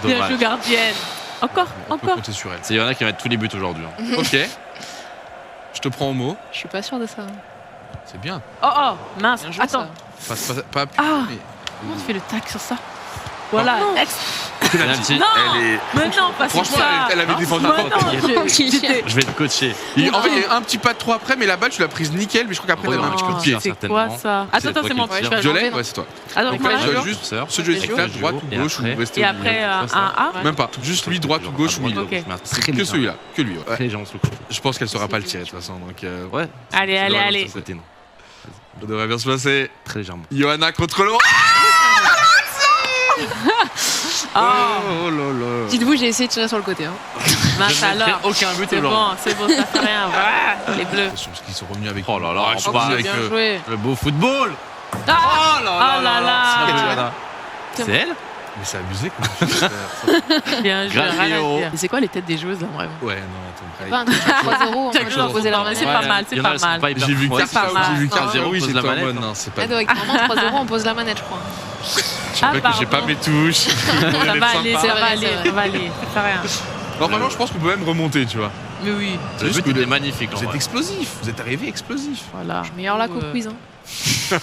Bien Dommage. joué, gardienne. Encore, On peut encore. compter sur elle. C'est Yana qui va mettre tous les buts aujourd'hui. Hein. Ok. Je te prends au mot. Je suis pas sûre de ça. C'est bien. Oh, oh, mince. Bien joué, Attends. ça. Pas Ah. mais- Comment tu fais le tac sur ça? Voilà. Penalty. Non. Elle est. Mais non, pas sur Franchement, ça. elle avait défendu Mais fort. non, j'étais. Je vais te coacher. En fait, il y a eu un petit pas de trop après, mais la balle, tu l'as prise nickel, mais je crois qu'après, elle avait un petit coup de pied. C'est certainement. quoi ça? C'est Attends, toi c'est qui mon le tires. je vais Violet enlever. Ouais, c'est toi. Attends, Donc comment là, on je dois joue? juste Sœur. ce joystick là, Avec droite et ou gauche ou après- rester Et au après, milieu. un A. Même pas. Juste lui, droite ou gauche ou milieu. Ok. Très Que celui-là, que lui. ouais. Très gentil sous le côté. Je pense qu'elle saura pas le tirer de toute façon, donc Ouais. Allez, allez, allez. Sous le côté, non. ça devrait bien se passer. Très légèrement. Johanna contre Laura. Oh, Oh là là. Dites-vous, j'ai essayé de tirer sur le côté. Hein. mince Je ne mettrai alors. aucun but C'est aujourd'hui. bon, c'est bon, ça fait rien. Voilà, les bleus. Attention, parce qu'ils sont revenus avec. Oh là là, ils sont on va revenus avec. Bien joué. Le beau football. Ah, Oh oh là là. là. C'est elle Mais c'est abusé comment tu peux faire. Bien joué, Grâce rien à Léo. dire. Et c'est quoi les têtes des joueuses là, vraiment? Ouais, non, Pas attends. un 3-0. Chaque Je jour, vais poser la non, mais manette. c'est pas mal, c'est Il y en a, pas elles sont mal. pas hyper J'ai vu fortes. C'est pas mal. J'ai vu Non, 4-0, oui, pose j'étais la en manette, mode non. non, c'est pas. Ah, donc, vraiment 3-0, on pose la manette, je crois. Je sais Ah, pas que j'ai pas pardon. mes touches. Ça va aller, C'est ça vrai, va c'est aller, vrai. ça va aller. Ça fait rien. Normalement, je pense qu'on peut même remonter, tu vois. Mais oui, Le juste but que était magnifique. en Vous êtes vrai. explosif, vous êtes arrivé explosif. voilà. Je suis meilleur là qu'au quiz. Hein.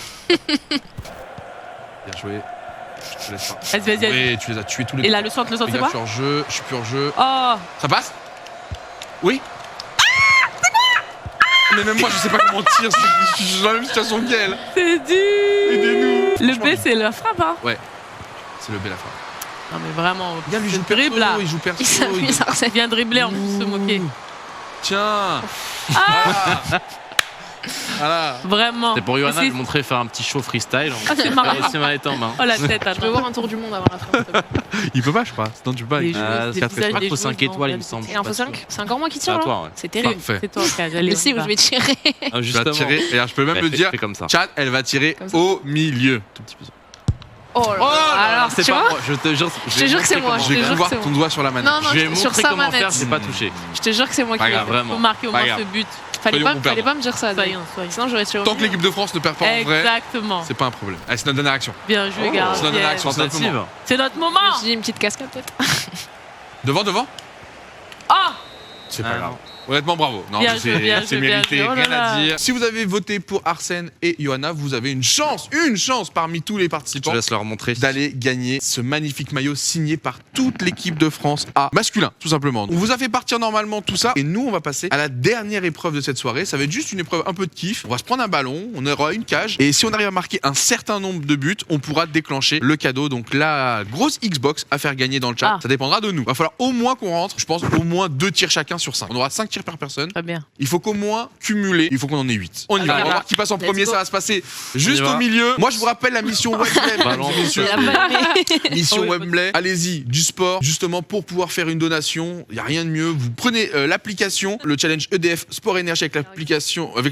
Bien joué. Je te laisse pas. Vas-y, vas-y, vas-y. Oui, tu les as tués tous les Et deux. là, le centre, Les c'est gars, quoi? je suis en jeu, je suis plus en jeu. Oh, Ça passe Oui Mais même moi, je sais pas comment tirer, je suis dans la même situation qu'elle. c'est dur. Aidez-nous. Le B, c'est la frappe, hein? C'est le B la fin. Non, mais vraiment. Regarde, il ce joue perso, dribble là. il joue perso. Il s'amuse, Arsène. Viens dribbler en plus se moquer. Tiens Voilà. Vraiment. C'est pour Johanna Et de montrer faire un petit show freestyle. Ah, c'est marrant. C'est manette en main. Oh la tête, Je veux attends. voir un tour du monde avant la fin. s'il te plaît. Il peut pas, je crois. Sinon, tu peux pas. Les joueuses, des Ça fait visages pas des trop 5 joueuses, étoiles, non, il me semble. Et un faux 5 C'est encore moi qui C'est tire à là toi, ouais. C'est terrible. Parfait. C'est toi, Cad. Allez, Je on sais y où va. je vais tirer. Ah, Je vais justement. tirer. Et alors, je peux même Ouais, le dire. fais comme ça. Chad, elle va tirer Comme ça. au milieu. Tout petit peu. Oh là là. Alors, C'est tu pas vois moi, je te jure. Je te jure que c'est moi, Je Je te vais jure voir que c'est ton bon. doigt sur la manette. Non, non, Je vais sur montrer sa comment manette. faire, j'ai pas touché. Je te jure que c'est moi qui Pas l'ai grave, fait. Vraiment. Faut marquer au Pas moins grave. ce but. Soyons Fallait perdants. pas me dire ça. Soyons, soyons. Sinon, j'aurais tiré au Tant que milieu. l'équipe de France ne perd pas en vrai, Exactement. c'est pas un problème. Allez, c'est notre dernière action. Bien joué, C'est notre dernière gardien. action. C'est notre Tentative. moment. C'est notre Je moment. me suis dit une petite cascade peut-être. Devant Ah, C'est Ah, pas grave. non. Honnêtement, bravo. Non, Bien mais joué, bien c'est joué, bien mérité, joué. Oh là rien à là. dire. Si vous avez voté pour Arsène et Johanna, vous avez une chance parmi tous les Je participants te laisse leur montrer. d'aller gagner ce magnifique maillot signé par toute l'équipe de France A masculin, tout simplement. On vous a fait partir normalement tout ça et nous on va passer à la dernière épreuve de cette soirée. Ça va être juste une épreuve un peu de kiff. On va se prendre un ballon, on aura une cage et si on arrive à marquer un certain nombre de buts, on pourra déclencher le cadeau. Donc la grosse Xbox à faire gagner dans le chat. Ah. Ça dépendra de nous. Va falloir au moins qu'on rentre, je pense au moins 2 tirs chacun sur 5. On aura 5 tirs par personne. Très bien. Il faut qu'au moins cumuler, il faut qu'on en ait 8. On y va, on va voir qui passe en Let's premier, go. ça va se passer juste On y va. au milieu. Moi je vous rappelle la mission Wembley, mesdames Ballon. et messieurs. Il a pas aimé. Mission Oh oui, Wembley, allez-y, du sport, justement pour pouvoir faire une donation. Il n'y a rien de mieux. Vous prenez l'application, le challenge EDF Sport Énergie avec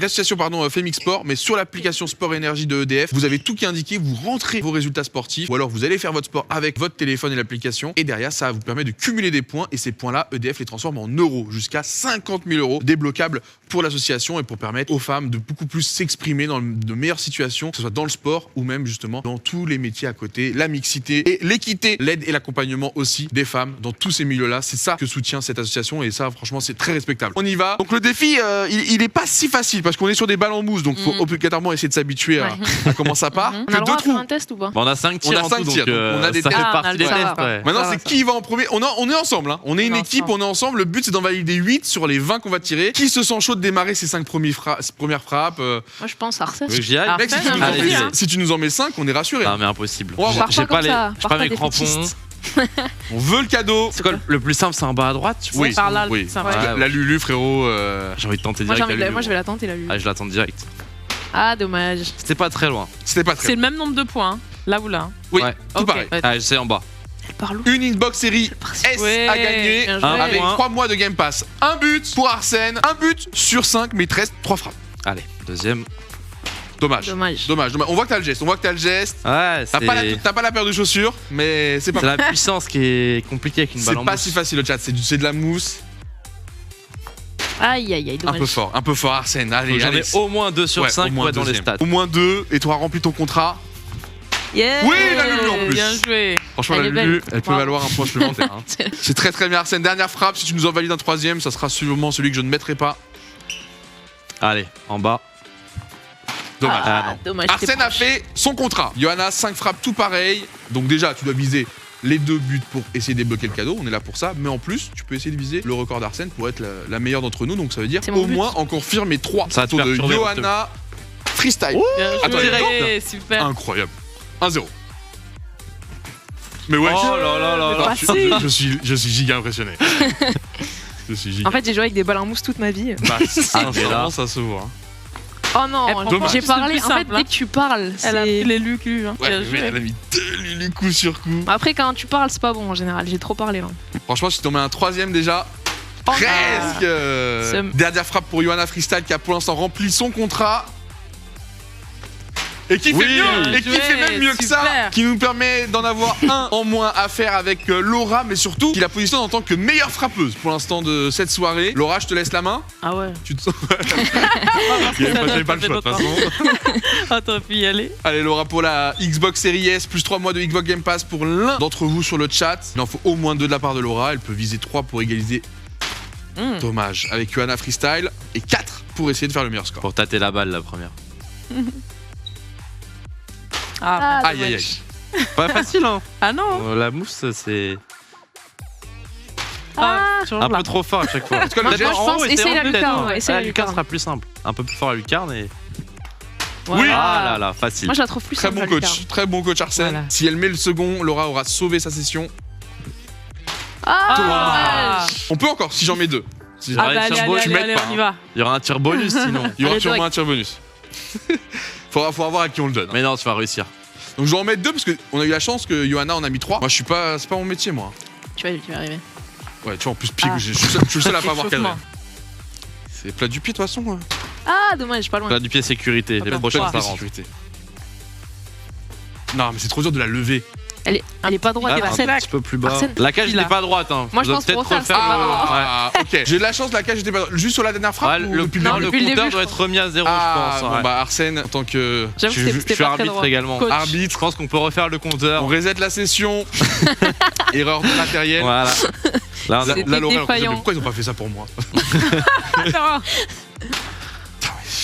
l'association Femix Sport, mais sur l'application Sport Énergie de EDF, vous avez tout qui est indiqué. Vous rentrez vos résultats sportifs, ou alors vous allez faire votre sport avec votre téléphone et l'application. Et derrière, ça vous permet de cumuler des points. Et ces points-là, EDF les transforme en euros, jusqu'à 50 000 euros débloquables pour l'association et pour permettre aux femmes de beaucoup plus s'exprimer dans de meilleures situations, que ce soit dans le sport ou même justement dans tous les métiers à côté, la mixité et l'équité, l'aide et l'accompagnement aussi des femmes dans tous ces milieux-là. C'est ça que soutient cette association et ça, franchement, c'est très respectable. On y va. Donc le défi, il est pas si facile parce qu'on est sur des balles en mousse, donc faut obligatoirement essayer de s'habituer à comment ça part. On Que a le deux droit de faire trous. un test ou pas? Bon, on a 5 tirs On a en cinq tout, tirs, donc donc on a des ça fait tests. Ah, on a partie le des droit. tests. Ça va. Ouais. Maintenant, Ça c'est va, qui va en premier. On est ensemble. Hein. On est une On est équipe, ensemble. on est ensemble. Le but, c'est d'en valider 8 sur les 20 qu'on va tirer. Qui se sent chaud de démarrer ces 5 premières frappes Moi, je pense Arsène. Tu veux que j'y aille Ah, Mec, si tu, Arsène, nous en allez, mets, allez. si tu nous en mets 5, on est rassuré. Non, mais impossible. On va voir. Pars J'ai pas pas comme les ça, j'ai pars pas pas les crampons. défaitiste. On veut le cadeau. C'est quoi le plus simple, c'est en bas à droite, tu Oui, vois Par là, oui. ça Parce va. que Ouais, la Lulu, frérot. J'ai envie de tenter Moi, direct. moi, je vais la tenter, la Lulu. Allez, je l'attends direct. Ah, dommage. C'était pas très loin. C'était pas C'est très le même nombre de points, hein, là ou là. Oui, Ouais. tout Ok. pareil. Ouais. Ah, c'est en bas. Elle parle où? Une Xbox Series S Ouais, à gagner bien joué. avec point. 3 mois de Game Pass. Un but pour Arsène, un but sur 5, mais il te reste 3 frappes. Allez, deuxième. Dommage. Dommage. Dommage. On voit que t'as le geste. Ouais, T'as pas la paire de chaussures, mais c'est pas c'est mal. la puissance qui est compliquée avec une balle C'est en pas mousse. si facile le chat. C'est de la mousse. Aïe, aïe, aïe, Un dommage. peu fort Arsène. Faut Allez, que J'en ai allez. au moins 2 sur Ouais, 5 au moins pour être dans les deuxième. stats. Au moins 2 et tu auras rempli ton contrat. Yeah. Oui, la Lulu en plus. Bien joué. Franchement, Elle la est belle. Lulu, elle peut Bravo. valoir un point supplémentaire. hein. C'est très très bien Arsène. Dernière frappe. Si tu nous en valides un troisième, ça sera sûrement celui que je ne mettrai pas. Allez, en bas. Dommage. Ah, non. Dommage. t'es Arsène a proche. fait son contrat. Johanna, 5 frappes tout pareil. Donc déjà, tu dois viser les 2 buts pour essayer de débloquer le cadeau. On est là pour ça. Mais en plus, tu peux essayer de viser le record d'Arsène pour être la meilleure d'entre nous. Donc ça veut dire C'est mon au but. moins en confirmer 3 Ça va te tours de perturber, Johanna freestyle. Bien Attends, joué. Super. Incroyable. 1-0. Mais ouais, Oh là là là Mais là. facile. je suis giga impressionné. Je suis giga. En fait, j'ai joué avec des balles en mousse toute ma vie. Bah, là. ça se voit. hein. Oh non, Elle prend Dommage. j'ai pas. parlé. C'est En plus fait, simple, dès hein. que tu parles, Elle a pris c'est. les Lucu. Hein. Ouais, Bien mais joué. elle a mis 2 Lulu coup sur coup. Après, quand tu parles, c'est pas bon en général. J'ai trop parlé là. Franchement, si t'en mets un troisième déjà. Presque. Seum. Dernière frappe pour Johanna Freestyle qui a pour l'instant rempli son contrat. Et qui fait Oui, mieux, et qui joué, fait même mieux que ça, super. qui nous permet d'en avoir un en moins à faire avec Laura, mais surtout qui la positionne en tant que meilleure frappeuse pour l'instant de cette soirée. Laura, je te laisse la main. Ah ouais. Tu te sens. J'avais pas le choix de toute façon. Ah, t'aurais pu y aller. Allez Laura pour la Xbox Series S plus 3 mois de Xbox Game Pass pour l'un d'entre vous sur le chat. Il en faut au moins 2 de la part de Laura. Elle peut viser 3 pour égaliser. Dommage. Avec Johanna Freestyle et 4 pour essayer de faire le meilleur score. Pour tâter la balle la première. Ah, Aïe aïe aïe. Pas facile hein. ah non. La mousse c'est Ah, toujours un là. peu trop fort à chaque fois. En tout cas, le Moi, geste- je pense, essaye la lucarne. Ouais, essaye La la lucarne lucarne. sera plus simple. Un peu plus fort à lucarne et. Oui. Ah là là, facile. Moi, je la trouve plus Très simple, bon la coach, lucarne. très bon coach Arsène. Voilà. Si elle met le second, Laura aura sauvé sa session. Ah, Ah. dommage. On peut encore, si j'en mets 2. Si Ah Ouais, bah allez, turbo, allez, tu allez, m'aides allez, pas, on y hein. va. Il y aura un tir bonus sinon. Il y aura Allez, sûrement direct. un tir bonus. Faudra voir à qui on le donne. Mais non, tu vas réussir. Donc je vais en mettre 2 parce qu'on a eu la chance que Johanna en a mis 3. Moi je suis pas. C'est pas mon métier moi. Tu vas arriver. Ouais, tu vois, en plus, pire, Ah. je suis le seul à pas avoir cadré. Échauffement. C'est plat du pied de toute façon. hein. Ah, dommage, pas loin. Là du pied sécurité. Les bien. prochaines Plat ça du pied, rentre. sécurité. Non, mais c'est trop dur de la lever. Elle est pas droite, Ah, Arsène. un petit peu plus bas. Arsène. La cage Il a. n'est pas droite. Hein. Moi, je Vous pense devez pour peut-être refaire, c'est refaire pas le- Ah, ok. J'ai de la chance, la cage était pas. Juste sur la dernière frappe Ouais, ou le, depuis non, le le début depuis le compteur début, doit je être remis à 0, Ah, je pense. bon, ouais. bah Arsène, en tant que J'avoue que Je c'était suis pas très arbitre droit. également. Coach. arbitre, Je pense qu'on peut refaire le compteur. on reset la session. Erreur de matériel. Voilà. Là, on a- Là, C'était là, Laura, elle refait, défaillant. mais pourquoi ils ont pas fait ça pour moi? Attends.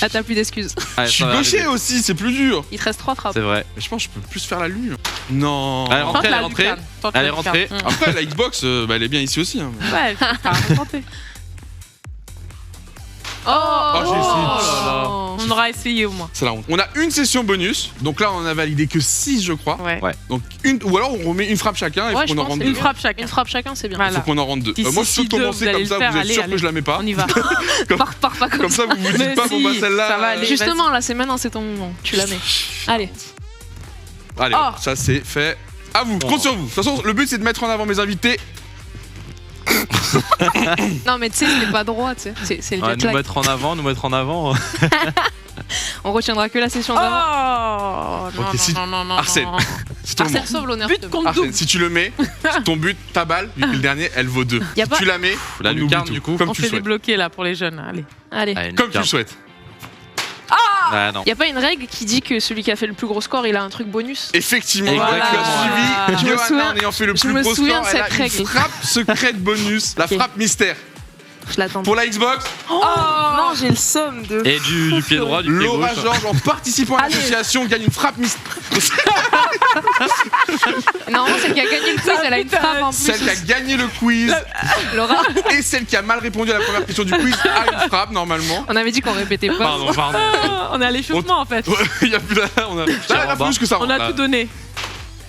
Ah, t'as plus d'excuses. Ouais, Je suis ça va gaucher arriver. aussi, c'est plus dur. Il te reste 3 frappes. C'est vrai. Mais je pense que je peux plus faire la lune. Non. Allez, rentrez, Tente elle est la rentrée. lucarne. Tente Elle la est rentrée. lucarne. Après, la Xbox, bah, elle est bien ici aussi. hein. Ouais, faut tenter. Oh, j'ai essayé. On aura essayé au moins. C'est la honte. On a une session bonus. Donc là, on a validé que 6, je crois. Ouais. Ouais. Donc une, ou alors on remet une frappe chacun et Ouais, faut je qu'on en pense rentre que deux. Une frappe chacun. Une frappe chacun, c'est bien. Voilà. Faut qu'on en rentre 2. Si Moi, je si peux deux, commencer vous allez comme ça, le faire, vous êtes allez, sûr allez. que je la mets pas. On y va. Pars pas comme Comme ça, vous vous dites Mais pas, bon bah si, celle-là. ça va aller. Justement, là, c'est maintenant, c'est ton moment. Tu la mets. Allez. Allez, Oh. ça c'est fait. À vous, compte sur vous. De toute façon, le but c'est de mettre en avant mes invités. Non, mais tu sais, c'était pas droit, tu sais. C'est le Ouais, jet nous lag. mettre en avant. On retiendra que la session Oh d'avant. non, Ok, si- non, non, non, Arsène. non. C'est ton moment. Arsène, sauve l'honneur. But contre Arsène, double. si tu le mets, ton but, ta balle, vu que le dernier, elle vaut 2. Y a Si pas- tu la mets, La on oublie lucarne, tout. du coup. Comme On tu fait le des souhaites. bloqués là pour les jeunes. Allez. Allez. Allez, une Comme tu le lucarne. souhaites. Ah non. Y a pas une règle qui dit que celui qui a fait le plus gros score, il a un truc bonus? Effectivement, Exactement. comme Voilà. suivi, Je me Johanna souviens- en ayant fait le je plus me gros souviens score, de elle a cette une règle. frappe secrète bonus, la Ok. frappe mystère. Je l'attends. Pour la Xbox, Oh Non, j'ai le seum de. Et du pied droit, du pied Laura gauche. Georges, en participant à Allez. l'association, gagne une frappe mystère. Normalement, celle qui a gagné le quiz, elle a une frappe en plus. Celle qui a gagné le quiz Laura, et celle qui a mal répondu à la première question du quiz a une frappe normalement. on avait dit qu'on répétait pas. Pardon. On est à l'échauffement en fait. Ouais, il y a plus là, on a. Là, Tiens, elle a en bas. plus que ça. On a Là. tout donné.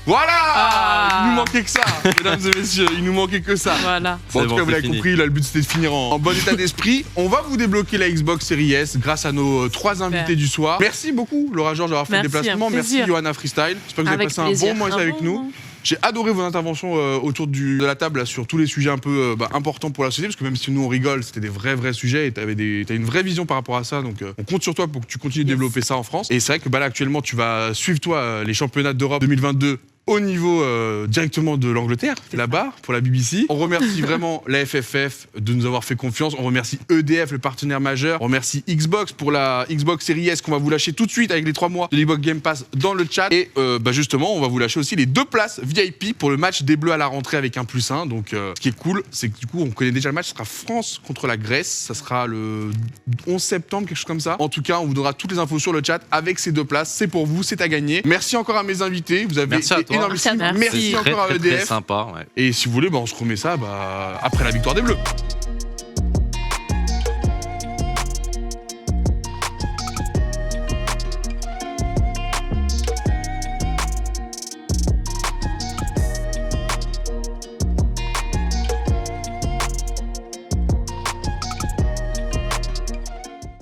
Voilà. Il nous manquait que ça, mesdames et messieurs, il nous manquait que ça. Voilà. Bon, en C'est tout bon, cas, vous c'est l'avez fini. compris, là, le but c'était de finir en bon état d'esprit. On va vous débloquer la Xbox Series S grâce à nos 3 invités du soir. Merci beaucoup, Laura Georges, d'avoir fait le Merci, déplacement. un Merci, plaisir. Johanna Freestyle. J'espère que vous avez Avec passé plaisir. un bon moment avec nous. J'ai adoré vos interventions autour de la table là, sur tous les sujets un peu importants pour la société, parce que même si nous on rigole, c'était des vrais sujets et t'as une vraie vision par rapport à ça. Donc on compte sur toi pour que tu continues de développer ça en France. Et c'est vrai que là actuellement tu vas suivre toi les championnats d'Europe 2022 au niveau directement de l'Angleterre, là-bas, pour la BBC. On remercie vraiment la FFF de nous avoir fait confiance. On remercie EDF, le partenaire majeur. On remercie Xbox pour la Xbox Series S qu'on va vous lâcher tout de suite avec les 3 mois de l'Xbox Game Pass dans le chat. Et justement, on va vous lâcher aussi les 2 places VIP pour le match des Bleus à la rentrée avec 1+1. Donc ce qui est cool, c'est que du coup, on connaît déjà le match. Ce sera France contre la Grèce. Ça sera le 11 septembre, quelque chose comme ça. En tout cas, on vous donnera toutes les infos sur le chat avec ces 2 places. C'est pour vous, c'est à gagner. Merci encore à mes invités. Vous avez Merci à toi. énormissime. Merci. Merci Très, encore à très, très EDF. sympa. Ouais. Et si vous voulez, on se remet ça après la victoire des Bleus.